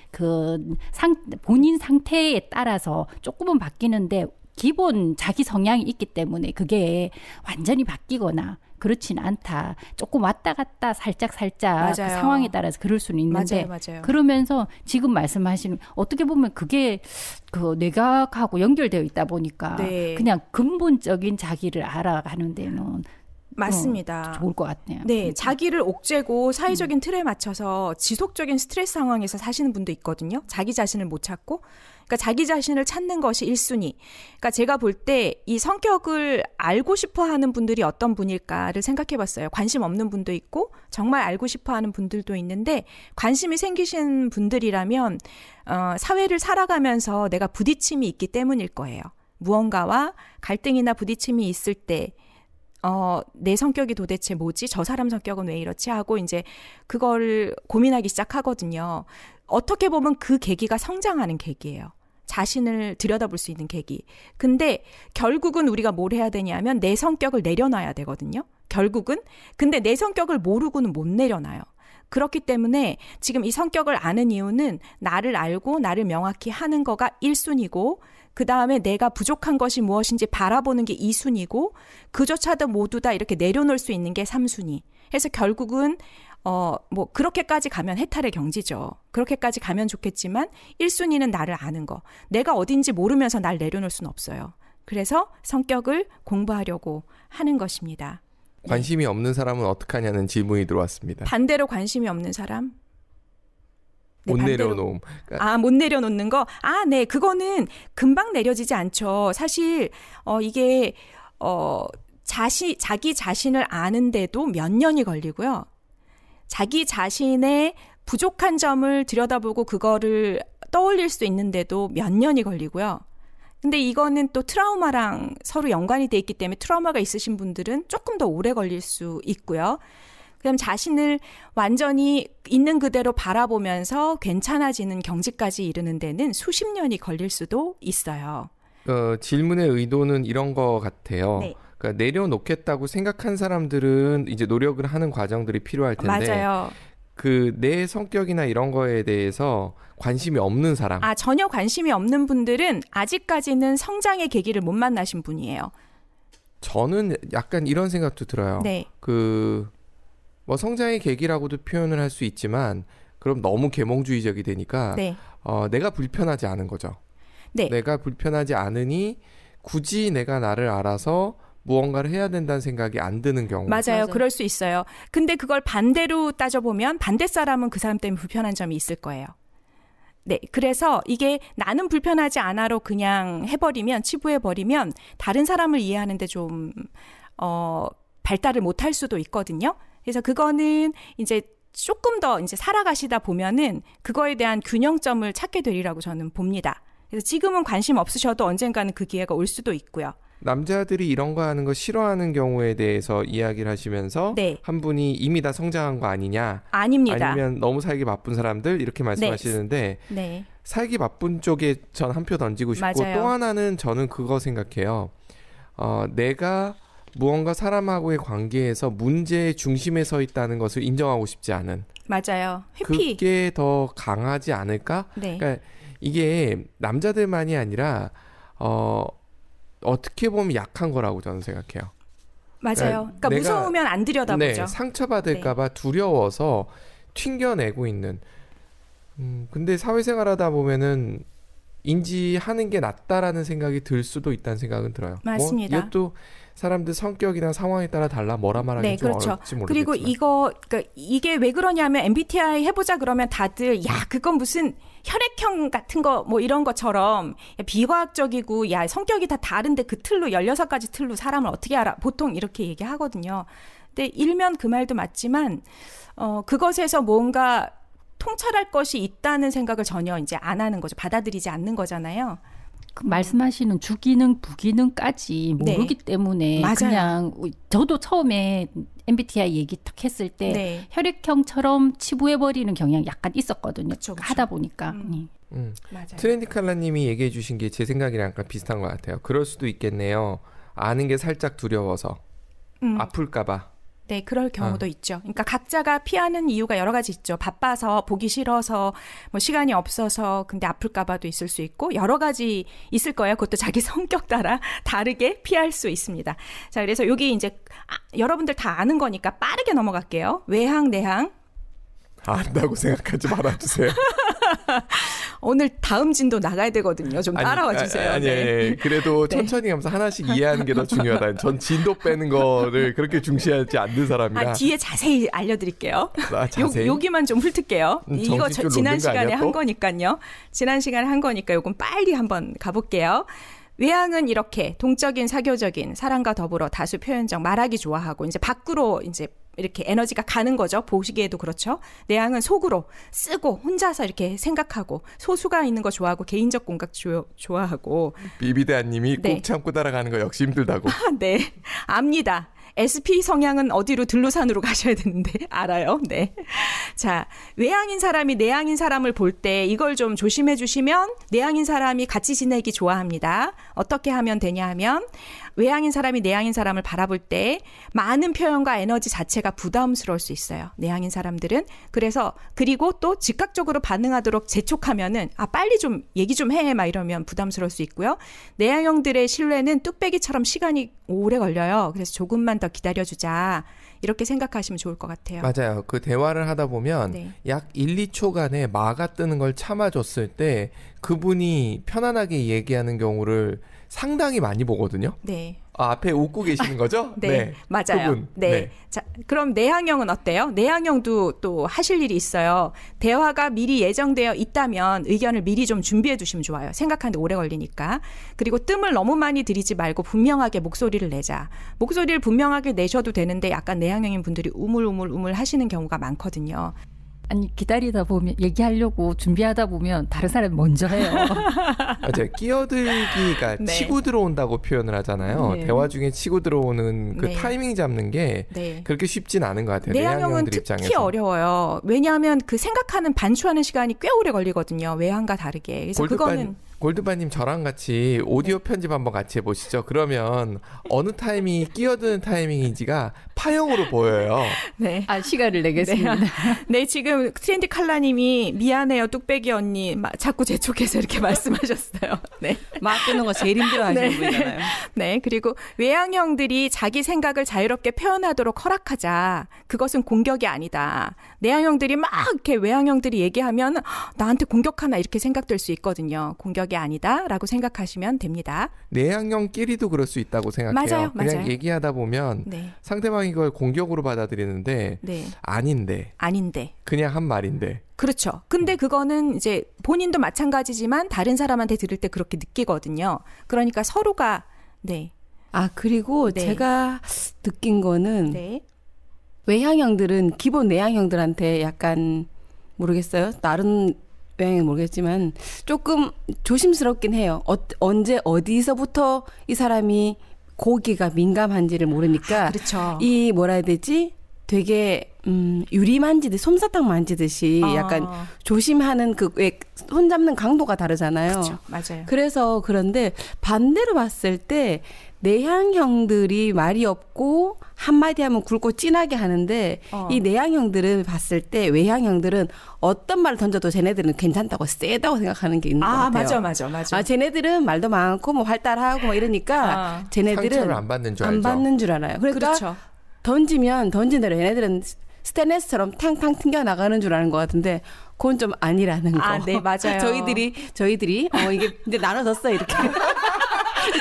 본인 상태에 따라서 조금은 바뀌는데 기본 자기 성향이 있기 때문에 그게 완전히 바뀌거나 그렇진 않다. 조금 왔다 갔다 살짝 그 맞아요. 상황에 따라서 그럴 수는 있는데 맞아요. 그러면서 지금 말씀하시는 어떻게 보면 그게 그 뇌과학하고 연결되어 있다 보니까 네. 그냥 근본적인 자기를 알아가는 데는 맞습니다. 좋을 것 같네요. 네, 자기를 옥죄고 사회적인 틀에 맞춰서 지속적인 스트레스 상황에서 사시는 분도 있거든요. 자기 자신을 못 찾고. 그러니까 자기 자신을 찾는 것이 1순위. 그러니까 제가 볼 때 이 성격을 알고 싶어 하는 분들이 어떤 분일까를 생각해 봤어요. 관심 없는 분도 있고 정말 알고 싶어 하는 분들도 있는데 관심이 생기신 분들이라면 사회를 살아가면서 내가 부딪힘이 있기 때문일 거예요. 무언가와 갈등이나 부딪힘이 있을 때 내 성격이 도대체 뭐지? 저 사람 성격은 왜 이렇지? 하고 이제 그걸 고민하기 시작하거든요. 어떻게 보면 그 계기가 성장하는 계기예요. 자신을 들여다볼 수 있는 계기. 근데 결국은 우리가 뭘 해야 되냐면 내 성격을 내려놔야 되거든요. 결국은. 근데 내 성격을 모르고는 못 내려놔요. 그렇기 때문에 지금 이 성격을 아는 이유는 나를 알고 나를 명확히 하는 거가 1순위고 그 다음에 내가 부족한 것이 무엇인지 바라보는 게 2순위고 그조차도 모두 다 이렇게 내려놓을 수 있는 게 3순위. 해서 결국은 뭐 그렇게까지 가면 해탈의 경지죠. 그렇게까지 가면 좋겠지만 1순위는 나를 아는 거. 내가 어딘지 모르면서 날 내려놓을 수는 없어요. 그래서 성격을 공부하려고 하는 것입니다. 관심이 없는 사람은 어떻게 하냐는 질문이 들어왔습니다. 반대로 관심이 없는 사람? 네, 못 반대로. 내려놓음. 못 내려놓는 거? 네. 그거는 금방 내려지지 않죠. 사실, 이게, 자기 자신을 아는데도 몇 년이 걸리고요. 자기 자신의 부족한 점을 들여다보고 그거를 떠올릴 수 있는데도 몇 년이 걸리고요. 근데 이거는 또 트라우마랑 서로 연관이 돼 있기 때문에 트라우마가 있으신 분들은 조금 더 오래 걸릴 수 있고요. 그다음 자신을 완전히 있는 그대로 바라보면서 괜찮아지는 경지까지 이르는 데는 수십 년이 걸릴 수도 있어요. 질문의 의도는 이런 거 같아요. 네. 그러니까 내려놓겠다고 생각한 사람들은 이제 노력을 하는 과정들이 필요할 텐데 맞아요. 그 내 성격이나 이런 거에 대해서 관심이 없는 사람. 전혀 관심이 없는 분들은 아직까지는 성장의 계기를 못 만나신 분이에요. 저는 약간 이런 생각도 들어요. 네. 뭐 성장의 계기라고도 표현을 할 수 있지만 그럼 너무 계몽주의적이 되니까 네. 내가 불편하지 않은 거죠. 네. 내가 불편하지 않으니 굳이 내가 나를 알아서 무언가를 해야 된다는 생각이 안 드는 경우. 맞아요. 그럴 수 있어요. 근데 그걸 반대로 따져보면 반대 사람은 그 사람 때문에 불편한 점이 있을 거예요. 네. 그래서 이게 나는 불편하지 않아로 그냥 해버리면, 치부해버리면 다른 사람을 이해하는데 좀, 발달을 못할 수도 있거든요. 그래서 그거는 이제 조금 더 이제 살아가시다 보면은 그거에 대한 균형점을 찾게 되리라고 저는 봅니다. 그래서 지금은 관심 없으셔도 언젠가는 그 기회가 올 수도 있고요. 남자들이 이런 거 하는 거 싫어하는 경우에 대해서 이야기를 하시면서 네. 한 분이 이미 다 성장한 거 아니냐, 아닙니다. 아니면 너무 살기 바쁜 사람들 이렇게 말씀하시는데 네. 살기 바쁜 쪽에 전 한 표 던지고 싶고 맞아요. 또 하나는 저는 그거 생각해요. 내가 무언가 사람하고의 관계에서 문제의 중심에 서 있다는 것을 인정하고 싶지 않은. 맞아요. 회피. 그게 더 강하지 않을까? 네. 그러니까 이게 남자들만이 아니라 어떻게 보면 약한 거라고 저는 생각해요. 맞아요. 그러니까 내가, 무서우면 안 들여다보죠. 네, 상처받을까봐 두려워서 튕겨내고 있는. 근데 사회생활하다 보면은 인지하는 게 낫다라는 생각이 들 수도 있다는 생각은 들어요. 맞습니다. 뭐 이것도 사람들 성격이나 상황에 따라 달라 뭐라 말하기 네, 좀 그렇죠. 어렵지 모르겠지만. 그리고 그러니까 이게 왜 그러냐면 MBTI 해보자 그러면 다들 야 그건 무슨 혈액형 같은 거 뭐 이런 것처럼 비과학적이고 야 성격이 다 다른데 그 틀로 16가지 틀로 사람을 어떻게 알아? 보통 이렇게 얘기하거든요. 근데 일면 그 말도 맞지만 그것에서 뭔가 통찰할 것이 있다는 생각을 전혀 이제 안 하는 거죠. 받아들이지 않는 거잖아요. 그 말씀하시는 주기능, 부기능까지 모르기 때문에 맞아요. 그냥 저도 처음에 MBTI 얘기 딱 했을 때 네. 혈액형처럼 치부해버리는 경향이 약간 있었거든요. 그쵸. 하다 보니까. 맞아요. 트렌디칼라님이 얘기해 주신 게 제 생각이랑 약간 비슷한 것 같아요. 그럴 수도 있겠네요. 아는 게 살짝 두려워서 아플까봐. 네, 그럴 경우도 있죠. 그러니까 각자가 피하는 이유가 여러 가지 있죠. 바빠서, 보기 싫어서, 뭐 시간이 없어서, 근데 아플까 봐도 있을 수 있고, 여러 가지 있을 거예요. 그것도 자기 성격 따라 다르게 피할 수 있습니다. 자, 그래서 여기 이제 여러분들 다 아는 거니까 빠르게 넘어갈게요. 외향, 내향. 안다고 생각하지 말아주세요. 오늘 다음 진도 나가야 되거든요. 좀 따라와 주세요. 아니, 네. 그래도 네. 천천히 가면서 하나씩 이해하는 게 더 중요하다. 전 진도 빼는 거를 그렇게 중시하지 않는 사람이라. 뒤에 자세히 알려드릴게요. 자세히? 여기만 좀 훑을게요. 이거 정신 좀 지난 놓는 거 시간에 아니야, 한 또? 거니까요. 지난 시간에 한 거니까 요건 빨리 한번 가볼게요. 외향은 이렇게 동적인 사교적인 사람과 더불어 다수 표현적 말하기 좋아하고 이제 밖으로 이제 이렇게 에너지가 가는 거죠. 보시기에도 그렇죠. 내향은 속으로 쓰고 혼자서 이렇게 생각하고 소수가 있는 거 좋아하고 개인적 공각 좋아하고 비비대아님이 네. 꼭 참고 따라가는 거 역시 힘들다고. 네, 압니다. SP 성향은 어디로 들로산으로 가셔야 되는데 알아요. 네. 자, 외향인 사람이 내향인 사람을 볼 때 이걸 좀 조심해 주시면 내향인 사람이 같이 지내기 좋아합니다. 어떻게 하면 되냐 하면 외향인 사람이 내향인 사람을 바라볼 때 많은 표현과 에너지 자체가 부담스러울 수 있어요. 내향인 사람들은. 그래서 그리고 또 즉각적으로 반응하도록 재촉하면은 빨리 좀 얘기 좀 해 막 이러면 부담스러울 수 있고요. 내향형들의 신뢰는 뚝배기처럼 시간이 오래 걸려요. 그래서 조금만 더 기다려주자. 이렇게 생각하시면 좋을 것 같아요. 맞아요. 그 대화를 하다 보면 네. 약 1, 2초간에 마가 뜨는 걸 참아줬을 때 그분이 편안하게 얘기하는 경우를 상당히 많이 보거든요. 네. 앞에 웃고 계시는 거죠? 네, 맞아요. 그분. 네. 자, 그럼 내향형은 어때요? 내향형도 또 하실 일이 있어요. 대화가 미리 예정되어 있다면 의견을 미리 좀 준비해 두시면 좋아요. 생각하는데 오래 걸리니까. 그리고 뜸을 너무 많이 들이지 말고 분명하게 목소리를 내자. 목소리를 분명하게 내셔도 되는데 약간 내향형인 분들이 우물우물 하시는 경우가 많거든요. 아니 기다리다 보면 얘기하려고 준비하다 보면 다른 사람이 먼저 해요. 맞아요. 끼어들기가 네. 치고 들어온다고 표현을 하잖아요. 네. 대화 중에 치고 들어오는 그 네. 타이밍 잡는 게 네. 그렇게 쉽진 않은 것 같아요. 내향형은 내향형들 특히 입장에서. 어려워요. 왜냐하면 그 생각하는 반추하는 시간이 꽤 오래 걸리거든요. 외향과 다르게. 그래서 그거는 골드바님 저랑 같이 오디오 편집 한번 같이 해보시죠. 그러면 어느 타이밍이 끼어드는 타이밍인지가 파형으로 보여요. 네. 시간을 내겠습니다. 네, 지금 트렌디 칼라님이 미안해요, 뚝배기 언니. 자꾸 재촉해서 이렇게 말씀하셨어요. 네. 막 뜨는 거 제일 힘들어 하시는 네. 분이잖아요. 네, 그리고 외향형들이 자기 생각을 자유롭게 표현하도록 허락하자. 그것은 공격이 아니다. 내향형들이 막 이렇게 외향형들이 얘기하면 나한테 공격하나 이렇게 생각될 수 있거든요. 공격이 아니다라고 생각하시면 됩니다. 내향형끼리도 그럴 수 있다고 생각해요. 맞아요, 그냥 맞아요. 얘기하다 보면 네. 상대방이 이걸 공격으로 받아들이는데 네. 아닌데 그냥 한 말인데. 그렇죠. 근데 그거는 이제 본인도 마찬가지지만 다른 사람한테 들을 때 그렇게 느끼거든요. 그러니까 서로가 네. 그리고 네. 제가 느낀 거는 네. 외향형들은 기본 내향형들한테 약간 모르겠어요. 다른 외향형은 모르겠지만 조금 조심스럽긴 해요. 언제 어디서부터 이 사람이 고기가 민감한지를 모르니까 그렇죠. 이 뭐라 해야 되지? 되게 유리 만지듯 솜사탕 만지듯이 약간 조심하는 그 왜 손 잡는 강도가 다르잖아요. 그렇죠. 맞아요. 그래서 그런데 반대로 봤을 때 내향형들이 말이 없고 한마디 하면 굵고 진하게 하는데 이 내향형들을 봤을 때 외향형들은 어떤 말을 던져도 쟤네들은 괜찮다고 세다고 생각하는 게 있는 것 같아요. 맞아. 쟤네들은 말도 많고 뭐 활달하고 뭐 이러니까 쟤네들은 상처를 안 받는 줄 알죠. 안 받는 줄 알아요. 그러니까 그렇죠. 던진 대로 얘네들은 스테인레스처럼 탕탕 튕겨 나가는 줄 아는 것 같은데 그건 좀 아니라는 거. 아, 네, 맞아요. 저희들이 이게 이제 나눠졌어 이렇게.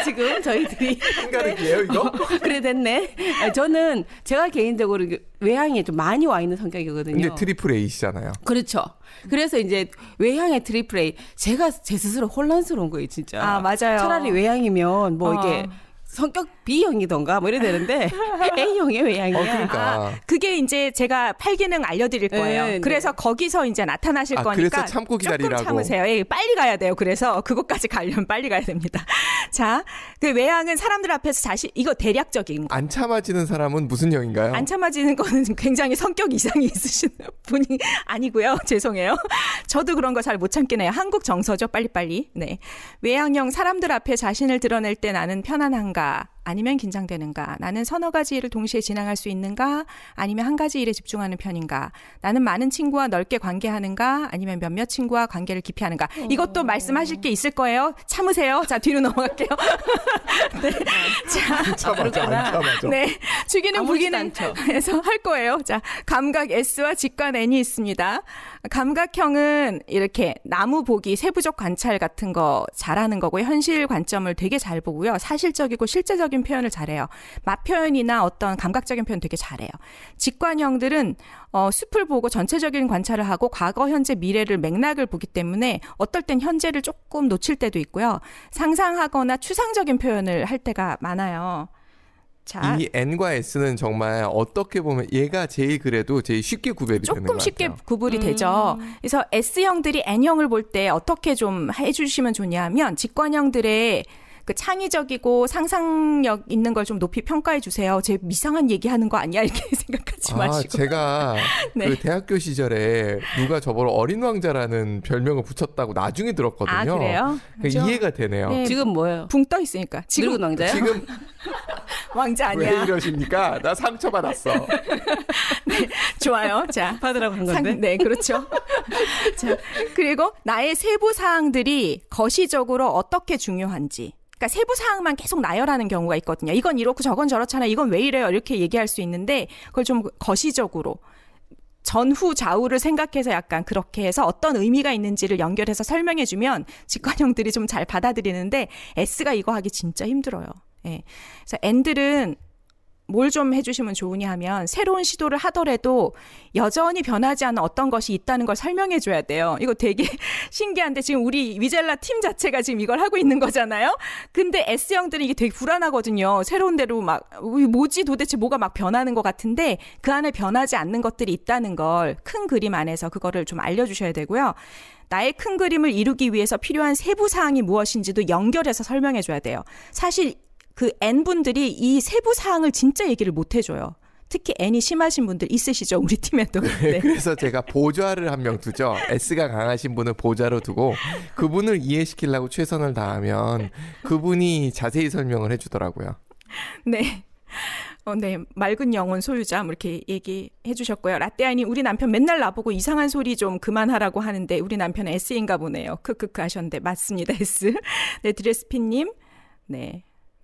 지금 저희들이 한가득이에요 이거? 그래 됐네. 저는 제가 개인적으로 외향에 좀 많이 와 있는 성격이거든요. 근데 트리플 A시잖아요. 그렇죠. 그래서 이제 외향의 트리플 A 제가 제 스스로 혼란스러운 거예요 진짜. 아, 맞아요. 차라리 외향이면 뭐 이게 성격 B형이던가 뭐 이래야 되는데 A형의 외향이야. 그러니까. 그게 이제 제가 팔기능 알려드릴 거예요. 네, 그래서 거기서 이제 나타나실 거니까 그래서 참고 기다리라고. 조금 참으세요. 예, 빨리 가야 돼요. 그래서 그것까지 가려면 빨리 가야 됩니다. 자, 그 외향은 사람들 앞에서 이거 대략적인 거. 안 참아지는 사람은 무슨 형인가요? 안 참아지는 거는 굉장히 성격 이상이 있으신 분이 아니고요. 죄송해요. 저도 그런 거 잘 못 참긴 해요. 한국 정서죠. 빨리빨리. 네. 외향형 사람들 앞에 자신을 드러낼 때 나는 편안한가? 아니면 긴장되는가? 나는 서너 가지 일을 동시에 진행할 수 있는가? 아니면 한 가지 일에 집중하는 편인가? 나는 많은 친구와 넓게 관계하는가? 아니면 몇몇 친구와 관계를 깊이 하는가? 이것도 말씀하실 게 있을 거예요. 참으세요. 자, 뒤로 넘어갈게요. 네. 자, 안 참아져. 네. 주기는 불기능에서 할 거예요. 자, 감각 S와 직관 N이 있습니다. 감각형은 이렇게 나무 보기, 세부적 관찰 같은 거 잘하는 거고요. 현실 관점을 되게 잘 보고요. 사실적이고 실제적인 표현을 잘해요. 맛 표현이나 어떤 감각적인 표현 되게 잘해요. 직관형들은 숲을 보고 전체적인 관찰을 하고 과거, 현재, 미래를 맥락을 보기 때문에 어떨 땐 현재를 조금 놓칠 때도 있고요. 상상하거나 추상적인 표현을 할 때가 많아요. 자, 이 N과 S는 정말 어떻게 보면 얘가 제일 그래도 제일 쉽게 구별이 되는 것 같아요. 조금 쉽게 구분이 되죠. 그래서 S형들이 N형을 볼 때 어떻게 좀 해주시면 좋냐면 직관형들의 그 창의적이고 상상력 있는 걸 좀 높이 평가해 주세요. 제 이상한 얘기하는 거 아니야 이렇게 생각하지 마시고. 제가 네. 그 대학교 시절에 누가 저보고 어린 왕자라는 별명을 붙였다고 나중에 들었거든요. 아, 그래요? 그러니까 이해가 되네요. 네. 지금 뭐예요? 붕 떠 있으니까. 지금 늙은 왕자요? 지금 왕자 왜 아니야. 이러십니까? 나 상처받았어. 네, 좋아요. 자, 받으라고 한 건데. 네, 그렇죠. 자, 그리고 나의 세부 사항들이 거시적으로 어떻게 중요한지. 그러니까 세부 사항만 계속 나열하는 경우가 있거든요. 이건 이렇고 저건 저렇잖아. 이건 왜 이래요? 이렇게 얘기할 수 있는데 그걸 좀 거시적으로 전후 좌우를 생각해서 약간 그렇게 해서 어떤 의미가 있는지를 연결해서 설명해주면 직관형들이 좀 잘 받아들이는데 S가 이거 하기 진짜 힘들어요. 예. 그래서 N들은 뭘 좀 해주시면 좋으냐 하면 새로운 시도를 하더라도 여전히 변하지 않은 어떤 것이 있다는 걸 설명해 줘야 돼요. 이거 되게 신기한데 지금 우리 위젤라 팀 자체가 지금 이걸 하고 있는 거잖아요. 근데 S형들은 이게 되게 불안하거든요. 새로운 대로 막 뭐지 도대체 뭐가 막 변하는 것 같은데 그 안에 변하지 않는 것들이 있다는 걸 큰 그림 안에서 그거를 좀 알려주셔야 되고요. 나의 큰 그림을 이루기 위해서 필요한 세부 사항이 무엇인지도 연결해서 설명해 줘야 돼요. 사실 그 N분들이 이 세부 사항을 진짜 얘기를 못 해줘요. 특히 N이 심하신 분들 있으시죠? 우리 팀에도. 네. 그래서 제가 보좌를 한 명 두죠. S가 강하신 분을 보좌로 두고 그분을 이해시키려고 최선을 다하면 그분이 자세히 설명을 해주더라고요. 네. 네. 맑은 영혼 소유자, 뭐 이렇게 얘기해 주셨고요. 라떼아니, 우리 남편 맨날 나보고 이상한 소리 좀 그만하라고 하는데, 우리 남편은 S인가 보네요. 크크크 하셨는데, 맞습니다. S. 네, 드레스피님. 네.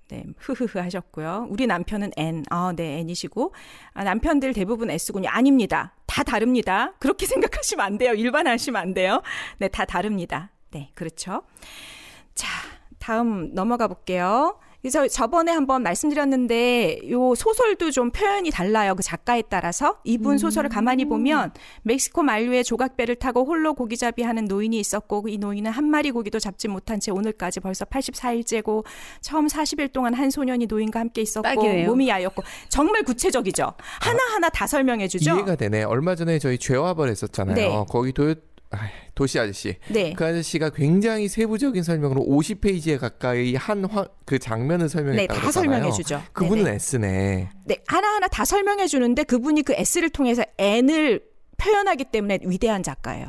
네, 흐흐흐 하셨고요. 우리 남편은 N. 네, N이시고. 남편들 대부분 S군요. 아닙니다. 다 다릅니다. 그렇게 생각하시면 안 돼요. 일반화하시면 안 돼요. 네, 다 다릅니다. 네, 그렇죠. 자, 다음 넘어가 볼게요. 그래서 저번에 한번 말씀드렸는데 요 소설도 좀 표현이 달라요. 그 작가에 따라서. 이분 소설을 가만히 보면 멕시코 만류에 조각배를 타고 홀로 고기잡이 하는 노인이 있었고 이 노인은 한 마리 고기도 잡지 못한 채 오늘까지 벌써 84일째고 처음 40일 동안 한 소년이 노인과 함께 있었고 딱이네요. 몸이 야였고 정말 구체적이죠. 하나하나 다 설명해 주죠. 이해가 되네. 얼마 전에 저희 죄와벌 했었잖아요. 네. 거기 도시 아저씨. 네. 그 아저씨가 굉장히 세부적인 설명으로 50페이지에 가까이 그 장면을 설명했다고 네, 다 그랬잖아요. 설명해 주죠. 그분은 네네. S네. 네, 하나하나 다 설명해 주는데 그분이 그 S를 통해서 N을 표현하기 때문에 위대한 작가예요.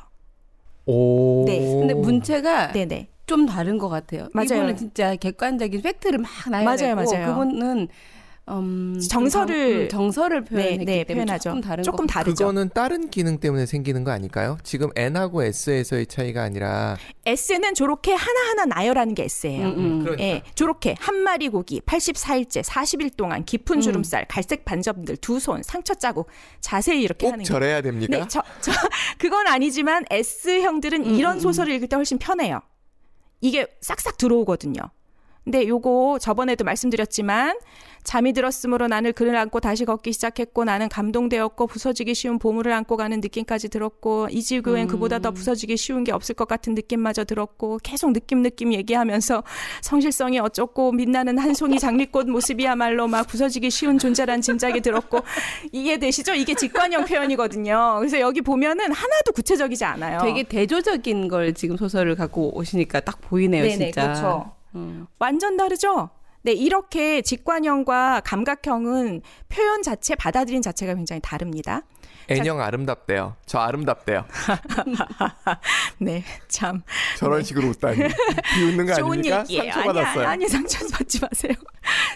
오. 네. 근데 문체가 네네. 좀 다른 것 같아요. 맞아요. 이분은 진짜 객관적인 팩트를 막 나열했고 맞아요. 그분은 정서를 표현했기 때문에 표현하죠. 조금 다르죠. 그거는 다른 기능 때문에 생기는 거 아닐까요? 지금 N하고 S에서의 차이가 아니라 S는 저렇게 하나하나 나열하는 게 S예요. 그러니까. 예, 저렇게 한 마리 고기, 84일째, 40일 동안 깊은 주름살, 갈색 반점들, 두 손, 상처 자국 자세히 이렇게 꼭 하는 게. 절해야 됩니까? 네, 그건 아니지만 S형들은 이런 소설을 읽을 때 훨씬 편해요. 이게 싹싹 들어오거든요. 근데 요거 저번에도 말씀드렸지만 잠이 들었으므로 나는 그를 안고 다시 걷기 시작했고 나는 감동되었고 부서지기 쉬운 보물을 안고 가는 느낌까지 들었고 이 지구엔 그보다 더 부서지기 쉬운 게 없을 것 같은 느낌마저 들었고 계속 느낌 얘기하면서 성실성이 어쩌고 빛나는 한 송이 장미꽃 모습이야말로 막 부서지기 쉬운 존재란 짐작이 들었고 이해되시죠? 이게 직관형 표현이거든요. 그래서 여기 보면은 하나도 구체적이지 않아요. 되게 대조적인 걸 지금 소설을 갖고 오시니까 딱 보이네요. 네네, 진짜. 그렇죠. 완전 다르죠? 네, 이렇게 직관형과 감각형은 표현 자체, 받아들인 자체가 굉장히 다릅니다. N형 아름답대요. 저 아름답대요. 네, 참. 저런 식으로 웃다니. 비웃는 거 좋은 아닙니까? 얘기예요. 상처받았어요. 아니, 상처받지 마세요.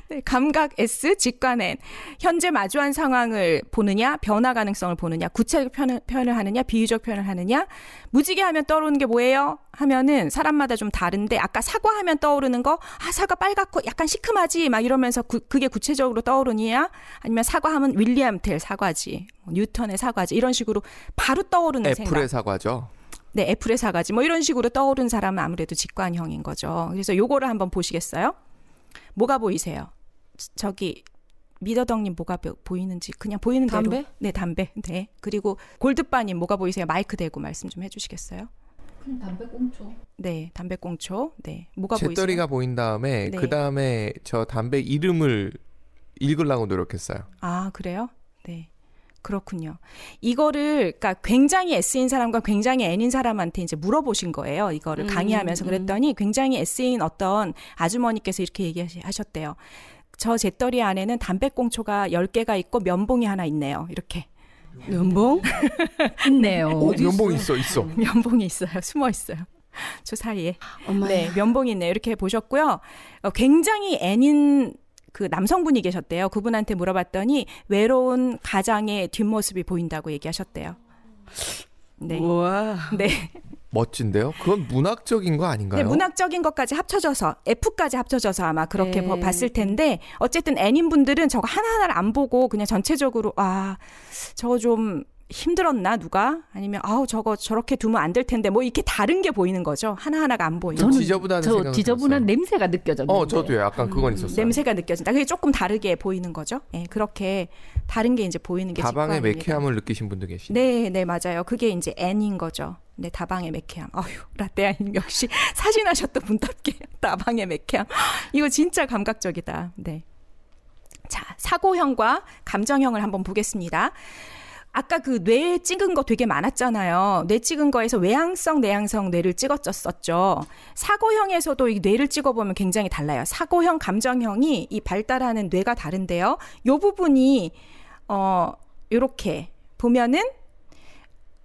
네, 감각 S, 직관 N. 현재 마주한 상황을 보느냐, 변화 가능성을 보느냐, 구체적 표현을 하느냐, 비유적 표현을 하느냐. 무지개 하면 떠오르는 게 뭐예요? 하면은 사람마다 좀 다른데 아까 사과하면 떠오르는 거, 사과 빨갛고 약간 시큼하지 막 이러면서 그게 구체적으로 떠오르느냐? 아니면 사과하면 윌리엄 텔 사과지, 뉴턴의 사과지 이런 식으로 바로 떠오르는 생각. 애플의 사과죠. 네, 애플의 사과지 뭐 이런 식으로 떠오른 사람은 아무래도 직관형인 거죠. 그래서 요거를 한번 보시겠어요? 뭐가 보이세요? 저기 미더덕님 뭐가 보이는지 그냥 보이는 대로. 담배? 네, 담배. 네. 그리고 골드바님 뭐가 보이세요? 마이크 대고 말씀 좀 해주시겠어요? 담배꽁초. 네, 담배꽁초. 네, 뭐가 재떨이가 보이세요? 보인 다음에 네. 그 다음에 저 담배 이름을 읽으려고 노력했어요. 아, 그래요? 네. 그렇군요. 이거를 그러니까 굉장히 S인 사람과 굉장히 N인 사람한테 이제 물어보신 거예요. 이거를 강의하면서 그랬더니 굉장히 S인 어떤 아주머니께서 이렇게 얘기하셨대요. 저 재떨이 안에는 담배꽁초가 10개가 있고 면봉이 하나 있네요. 이렇게. 면봉? 있네요. 면봉 있어. 면봉이 있어요. 숨어 있어요. 저 사이에. 엄마야. 네, 면봉이 있네요. 이렇게 보셨고요. 굉장히 N인 그 남성분이 계셨대요. 그분한테 물어봤더니 외로운 가장의 뒷모습이 보인다고 얘기하셨대요. 네. 우와. 네. 멋진데요? 그건 문학적인 거 아닌가요? 네, 문학적인 것까지 합쳐져서 F까지 합쳐져서 아마 그렇게 네. 봤을 텐데 어쨌든 N인 분들은 저거 하나하나를 안 보고 그냥 전체적으로 저거 좀 힘들었나 누가? 아니면 저거 저렇게 두면 안 될 텐데 뭐 이렇게 다른 게 보이는 거죠. 하나하나가 안 보이는. 저는 지저분하다는 저 생각이 지저분한 들었어요. 냄새가 느껴졌는데. 저도요. 약간 그건 있었어요. 냄새가 느껴진다. 그게 조금 다르게 보이는 거죠. 네, 그렇게 다른 게 이제 보이는 게 다방의 직관입니다. 매캐함을 느끼신 분도 계시네요. 네, 맞아요. 그게 이제 N인 거죠. 네, 다방의 매캐함. 라떼아님 역시 사진하셨던 분답게 다방의 매캐함. 이거 진짜 감각적이다. 네. 자, 사고형과 감정형을 한번 보겠습니다. 아까 그 뇌 찍은 거 되게 많았잖아요. 뇌 찍은 거에서 외향성, 내향성 뇌를 찍었었죠. 사고형에서도 이 뇌를 찍어보면 굉장히 달라요. 사고형, 감정형이 이 발달하는 뇌가 다른데요. 요 부분이 요렇게 보면은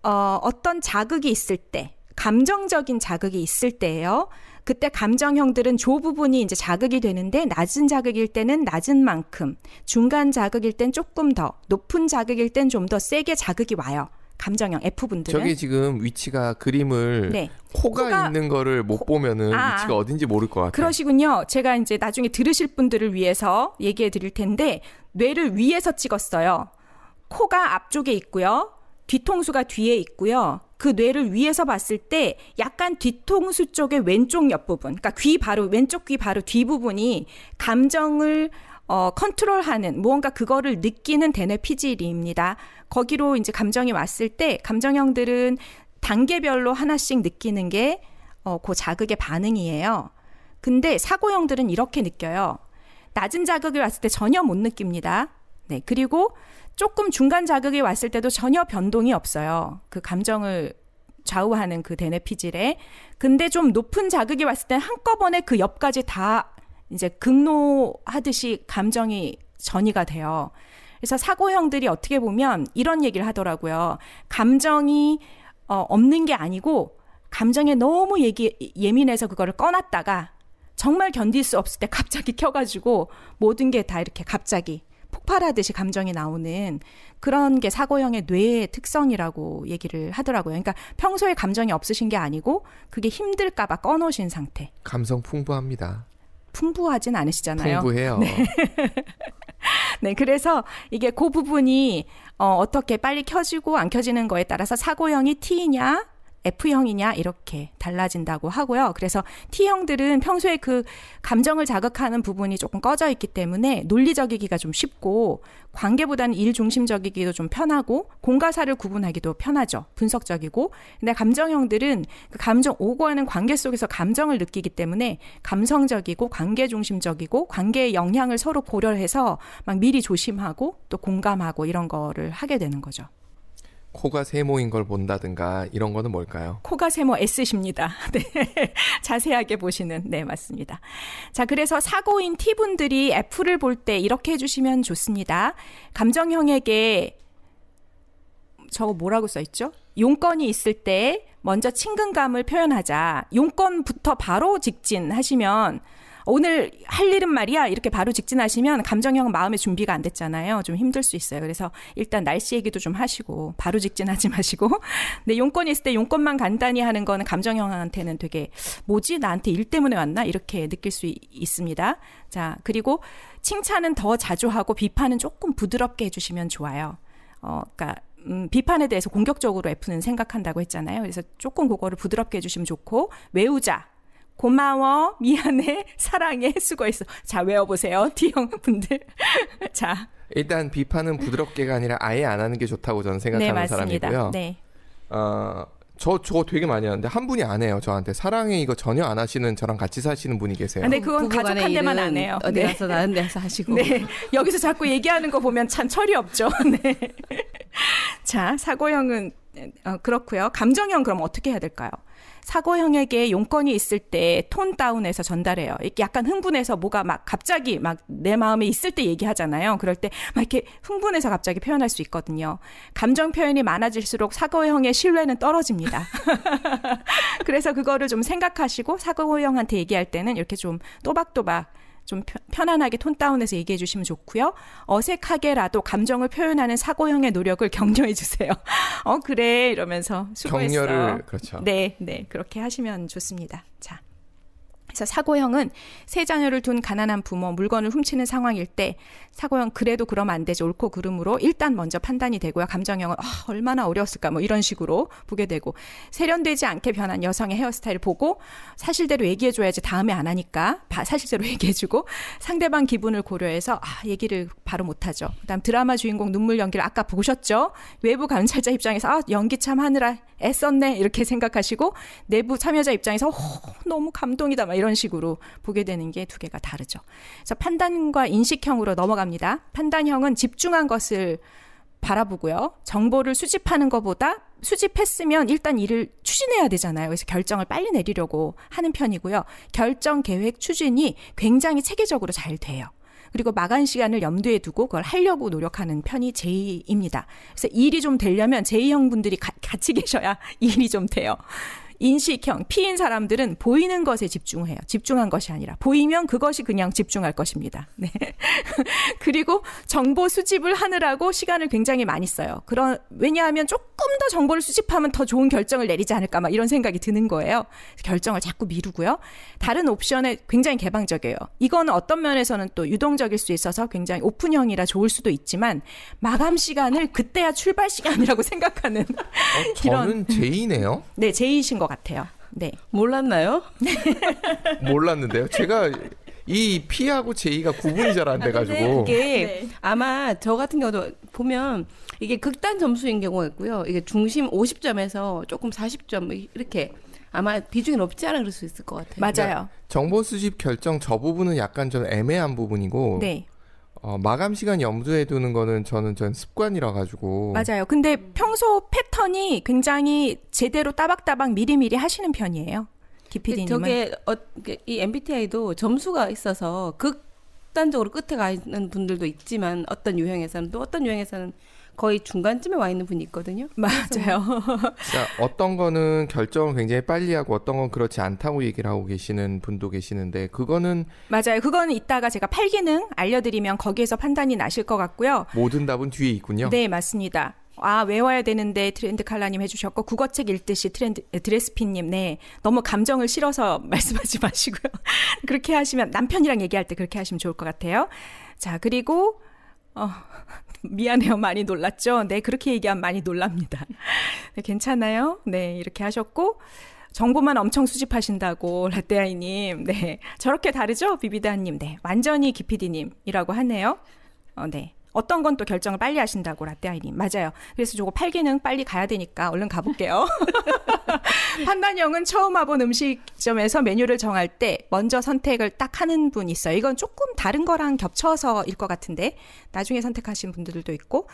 어떤 자극이 있을 때, 감정적인 자극이 있을 때예요. 그때 감정형들은 조 부분이 이제 자극이 되는데 낮은 자극일 때는 낮은 만큼, 중간 자극일 땐 조금 더, 높은 자극일 땐 좀 더 세게 자극이 와요. 감정형 F분들은. 저게 지금 위치가 그림을 네. 코가 있는 거를 못 보면은 위치가 어딘지 모를 것 같아요. 그러시군요. 제가 이제 나중에 들으실 분들을 위해서 얘기해 드릴 텐데 뇌를 위에서 찍었어요. 코가 앞쪽에 있고요. 뒤통수가 뒤에 있고요. 그 뇌를 위에서 봤을 때 약간 뒤통수 쪽의 왼쪽 옆부분, 그러니까 왼쪽 귀 바로 뒷부분이 감정을 컨트롤하는 무언가 그거를 느끼는 대뇌 피질입니다. 거기로 이제 감정이 왔을 때 감정형들은 단계별로 하나씩 느끼는 게 그 자극의 반응이에요. 근데 사고형들은 이렇게 느껴요. 낮은 자극이 왔을 때 전혀 못 느낍니다. 네, 그리고 조금 중간 자극이 왔을 때도 전혀 변동이 없어요. 그 감정을 좌우하는 그 대뇌 피질에. 근데 좀 높은 자극이 왔을 때 한꺼번에 그 옆까지 다 이제 극노하듯이 감정이 전이가 돼요. 그래서 사고형들이 어떻게 보면 이런 얘기를 하더라고요. 감정이 없는 게 아니고 감정에 너무 예민해서 그거를 꺼놨다가 정말 견딜 수 없을 때 갑자기 켜가지고 모든 게 다 이렇게 갑자기 폭발하듯이 감정이 나오는 그런 게 사고형의 뇌의 특성이라고 얘기를 하더라고요. 그러니까 평소에 감정이 없으신 게 아니고 그게 힘들까 봐 꺼놓으신 상태. 감성 풍부합니다. 풍부하진 않으시잖아요. 풍부해요. 네. 네, 그래서 이게 그 부분이 어떻게 빨리 켜지고 안 켜지는 거에 따라서 사고형이 T냐 F형이냐 이렇게 달라진다고 하고요. 그래서 T형들은 평소에 그 감정을 자극하는 부분이 조금 꺼져 있기 때문에 논리적이기가 좀 쉽고 관계보다는 일 중심적이기도 좀 편하고 공과사를 구분하기도 편하죠. 분석적이고. 근데 감정형들은 그 감정 오고 가는 관계 속에서 감정을 느끼기 때문에 감성적이고 관계 중심적이고 관계의 영향을 서로 고려해서 막 미리 조심하고 또 공감하고 이런 거를 하게 되는 거죠. 코가 세모인 걸 본다든가 이런 거는 뭘까요? 코가 세모 S십니다. 네. 자세하게 보시는. 네, 맞습니다. 자, 그래서 사고인 T분들이 F를 볼 때 이렇게 해주시면 좋습니다. 감정형에게 저거 뭐라고 써있죠? 용건이 있을 때 먼저 친근감을 표현하자. 용건부터 바로 직진하시면 오늘 할 일은 말이야 이렇게 바로 직진하시면 감정형은 마음의 준비가 안 됐잖아요. 좀 힘들 수 있어요. 그래서 일단 날씨 얘기도 좀 하시고 바로 직진하지 마시고 근데 용건이 있을 때 용건만 간단히 하는 거는 감정형한테는 되게 뭐지? 나한테 일 때문에 왔나? 이렇게 느낄 수 있습니다. 자, 그리고 칭찬은 더 자주 하고 비판은 조금 부드럽게 해주시면 좋아요. 그러니까 비판에 대해서 공격적으로 F는 생각한다고 했잖아요. 그래서 조금 그거를 부드럽게 해주시면 좋고 외우자. 고마워, 미안해, 사랑해, 수고했어. 자, 외워보세요. T형 분들. 자. 일단 비판은 부드럽게가 아니라 아예 안 하는 게 좋다고 저는 생각하는 네, 맞습니다. 사람이고요. 네. 저거 되게 많이 하는데 한 분이 안 해요. 저한테 사랑해 이거 전혀 안 하시는 저랑 같이 사시는 분이 계세요. 근데 그건 가족한테만 안 해요. 어디 가서 다른 데서 하시고. 네. 여기서 자꾸 얘기하는 거 보면 참 철이 없죠. 네. 자, 사고형은 그렇고요. 감정형 그럼 어떻게 해야 될까요? 사고형에게 용건이 있을 때 톤 다운해서 전달해요. 이렇게 약간 흥분해서 뭐가 막 갑자기 막 내 마음에 있을 때 얘기하잖아요. 그럴 때 막 이렇게 흥분해서 갑자기 표현할 수 있거든요. 감정 표현이 많아질수록 사고형의 신뢰는 떨어집니다. 그래서 그거를 좀 생각하시고 사고형한테 얘기할 때는 이렇게 좀 또박또박 좀 편안하게 톤 다운해서 얘기해 주시면 좋고요. 어색하게라도 감정을 표현하는 사고형의 노력을 격려해 주세요. 그래 이러면서 수고했어. 격려를 그렇죠. 네, 네 그렇게 하시면 좋습니다. 자, 그래서 사고형은 세 자녀를 둔 가난한 부모, 물건을 훔치는 상황일 때 사고형 그래도 그러면 안 되죠. 옳고 그름으로 일단 먼저 판단이 되고요. 감정형은 얼마나 어려웠을까 뭐 이런 식으로 보게 되고 세련되지 않게 변한 여성의 헤어스타일을 보고 사실대로 얘기해줘야지 다음에 안 하니까 사실대로 얘기해주고 상대방 기분을 고려해서 얘기를 바로 못하죠. 그다음 드라마 주인공 눈물 연기를 아까 보셨죠? 외부 관찰자 입장에서 연기 참 하느라 애썼네 이렇게 생각하시고 내부 참여자 입장에서 너무 감동이다 막 이런 식으로 보게 되는 게 두 개가 다르죠. 그래서 판단과 인식형으로 넘어갑니다. 판단형은 집중한 것을 바라보고요. 정보를 수집하는 것보다 수집했으면 일단 일을 추진해야 되잖아요. 그래서 결정을 빨리 내리려고 하는 편이고요. 결정, 계획, 추진이 굉장히 체계적으로 잘 돼요. 그리고 마감 시간을 염두에 두고 그걸 하려고 노력하는 편이 J입니다. 그래서 일이 좀 되려면 J형 분들이 같이 계셔야 일이 좀 돼요. 인식형, P인 사람들은 보이는 것에 집중해요. 집중한 것이 아니라. 보이면 그것이 그냥 집중할 것입니다. 네. 그리고 정보 수집을 하느라고 시간을 굉장히 많이 써요. 왜냐하면 조금 더 정보를 수집하면 더 좋은 결정을 내리지 않을까 막 이런 생각이 드는 거예요. 결정을 자꾸 미루고요. 다른 옵션에 굉장히 개방적이에요. 이거는 어떤 면에서는 또 유동적일 수 있어서 굉장히 오픈형이라 좋을 수도 있지만 마감 시간을 그때야 출발 시간이라고 생각하는 저는 J네요. 네, J이신 것 같아요. 네. 몰랐나요? 몰랐는데요. 제가 이 P하고 J가 구분이 잘 안 돼가지고. 이게 아마 저 같은 경우도 보면 이게 극단 점수인 경우가 있고요. 이게 중심 50점에서 조금 40점 이렇게 아마 비중이 높지 않아 그럴 수 있을 것 같아요. 맞아요. 그러니까 정보 수집 결정 저 부분은 약간 좀 애매한 부분이고. 네. 마감 시간 염두에 두는 거는 저는 습관이라 가지고. 맞아요. 근데 평소 패턴이 굉장히 제대로 따박따박 미리미리 하시는 편이에요. 기피디님은. 저게 이 MBTI도 점수가 있어서 극단적으로 끝에 가는 분들도 있지만 어떤 유형에서는 또 어떤 유형에서는 거의 중간쯤에 와 있는 분이 있거든요. 맞아요. 그러니까 어떤 거는 결정을 굉장히 빨리 하고 어떤 건 그렇지 않다고 얘기를 하고 계시는 분도 계시는데 그거는 맞아요. 그거는 이따가 제가 팔기능 알려드리면 거기에서 판단이 나실 것 같고요. 모든 답은 뒤에 있군요. 네, 맞습니다. 외워야 되는데 트렌드 칼라님 해주셨고 국어책 읽듯이 드레스피님 네 너무 감정을 실어서 말씀하지 마시고요. 그렇게 하시면 남편이랑 얘기할 때 그렇게 하시면 좋을 것 같아요. 자 그리고 미안해요. 많이 놀랐죠? 네 그렇게 얘기하면 많이 놀랍니다. 네, 괜찮아요? 네 이렇게 하셨고 정보만 엄청 수집하신다고 라떼아이님 네 저렇게 다르죠? 비비다님 네 완전히 기피디님이라고 하네요. 네. 어떤 건 또 결정을 빨리 하신다고 라떼아이님 맞아요. 그래서 저거 팔기능 빨리 가야 되니까 얼른 가볼게요. 판단형은 처음 와본 음식점에서 메뉴를 정할 때 먼저 선택을 딱 하는 분 있어요. 이건 조금 다른 거랑 겹쳐서일 것 같은데 나중에 선택하시는 분들도 있고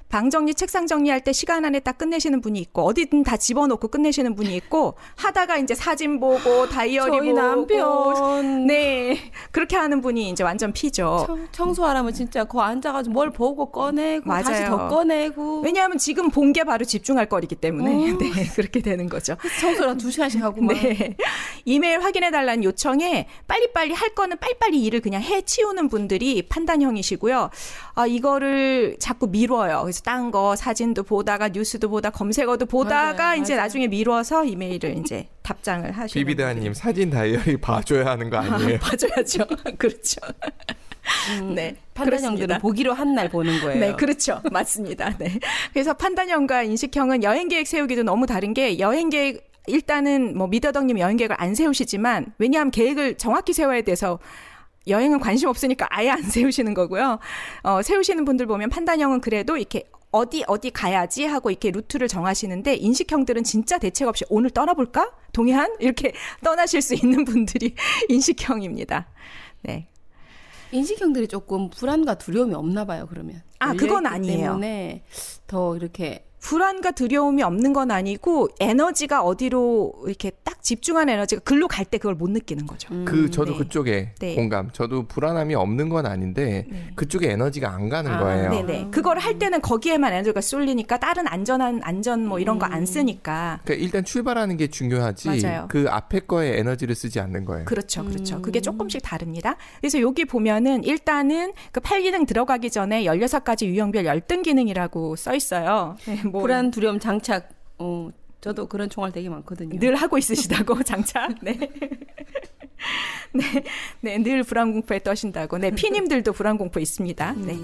방 정리, 책상 정리할 때 시간 안에 딱 끝내시는 분이 있고 어디든 다 집어넣고 끝내시는 분이 있고 하다가 이제 사진 보고 다이어리 저희 보고 남편 네 그렇게 하는 분이 이제 완전 피죠. 청소하라면 진짜 거 앉아가지고 뭘 보고 꺼내고 맞아요. 다시 더 꺼내고 왜냐하면 지금 본 게 바로 집중할 거리기 때문에 네 그렇게 되는 거죠. 청소랑 2시간씩 하고 막 네. 이메일 확인해달라는 요청에 빨리빨리 할 거는 빨리빨리 일을 그냥 해치우는 분들이 판단형이시고요. 이거를 자꾸 미뤄요. 그래서 딴 거 사진도 보다가 뉴스도 보다 검색어도 보다가 맞아요. 이제 나중에 미뤄서 이메일을 이제 답장을 하시는 비비다님 사진 다이어리 봐줘야 하는 거 아니에요? 봐줘야죠. 그렇죠. 네. 판단형들은 그렇습니다. 보기로 한 날 보는 거예요. 네, 그렇죠. 맞습니다. 네. 그래서 판단형과 인식형은 여행 계획 세우기도 너무 다른 게 여행 계획 일단은 뭐 미더덕님 여행 계획을 안 세우시지만 왜냐하면 계획을 정확히 세워야 돼서 여행은 관심 없으니까 아예 안 세우시는 거고요. 세우시는 분들 보면 판단형은 그래도 이렇게 어디 가야지 하고 이렇게 루트를 정하시는데 인식형들은 진짜 대책 없이 오늘 떠나볼까? 동해안? 이렇게 떠나실 수 있는 분들이 인식형입니다. 네. 인식형들이 조금 불안과 두려움이 없나 봐요. 그러면 그건 아니에요. 때문에 더 이렇게 불안과 두려움이 없는 건 아니고 에너지가 어디로 이렇게 딱 집중한 에너지가 글로 갈 때 그걸 못 느끼는 거죠. 저도 네. 그쪽에 네. 공감. 저도 불안함이 없는 건 아닌데 네. 그쪽에 에너지가 안 가는 거예요. 네네. 그걸 할 때는 거기에만 에너지가 쏠리니까 다른 안전 뭐 이런 거 안 쓰니까. 그러니까 일단 출발하는 게 중요하지. 맞아요. 그 앞에 거에 에너지를 쓰지 않는 거예요. 그렇죠. 그게 조금씩 다릅니다. 그래서 여기 보면은 일단은 그 8기능 들어가기 전에 16가지 유형별 열등 기능이라고 써 있어요. 네, 뭐 불안, 두려움, 장착. 저도 그런 총알 되게 많거든요. 늘 하고 있으시다고 장착. 네. 네, 늘 불안 공포에 떠신다고. 네, 피님들도 불안 공포 있습니다. 네.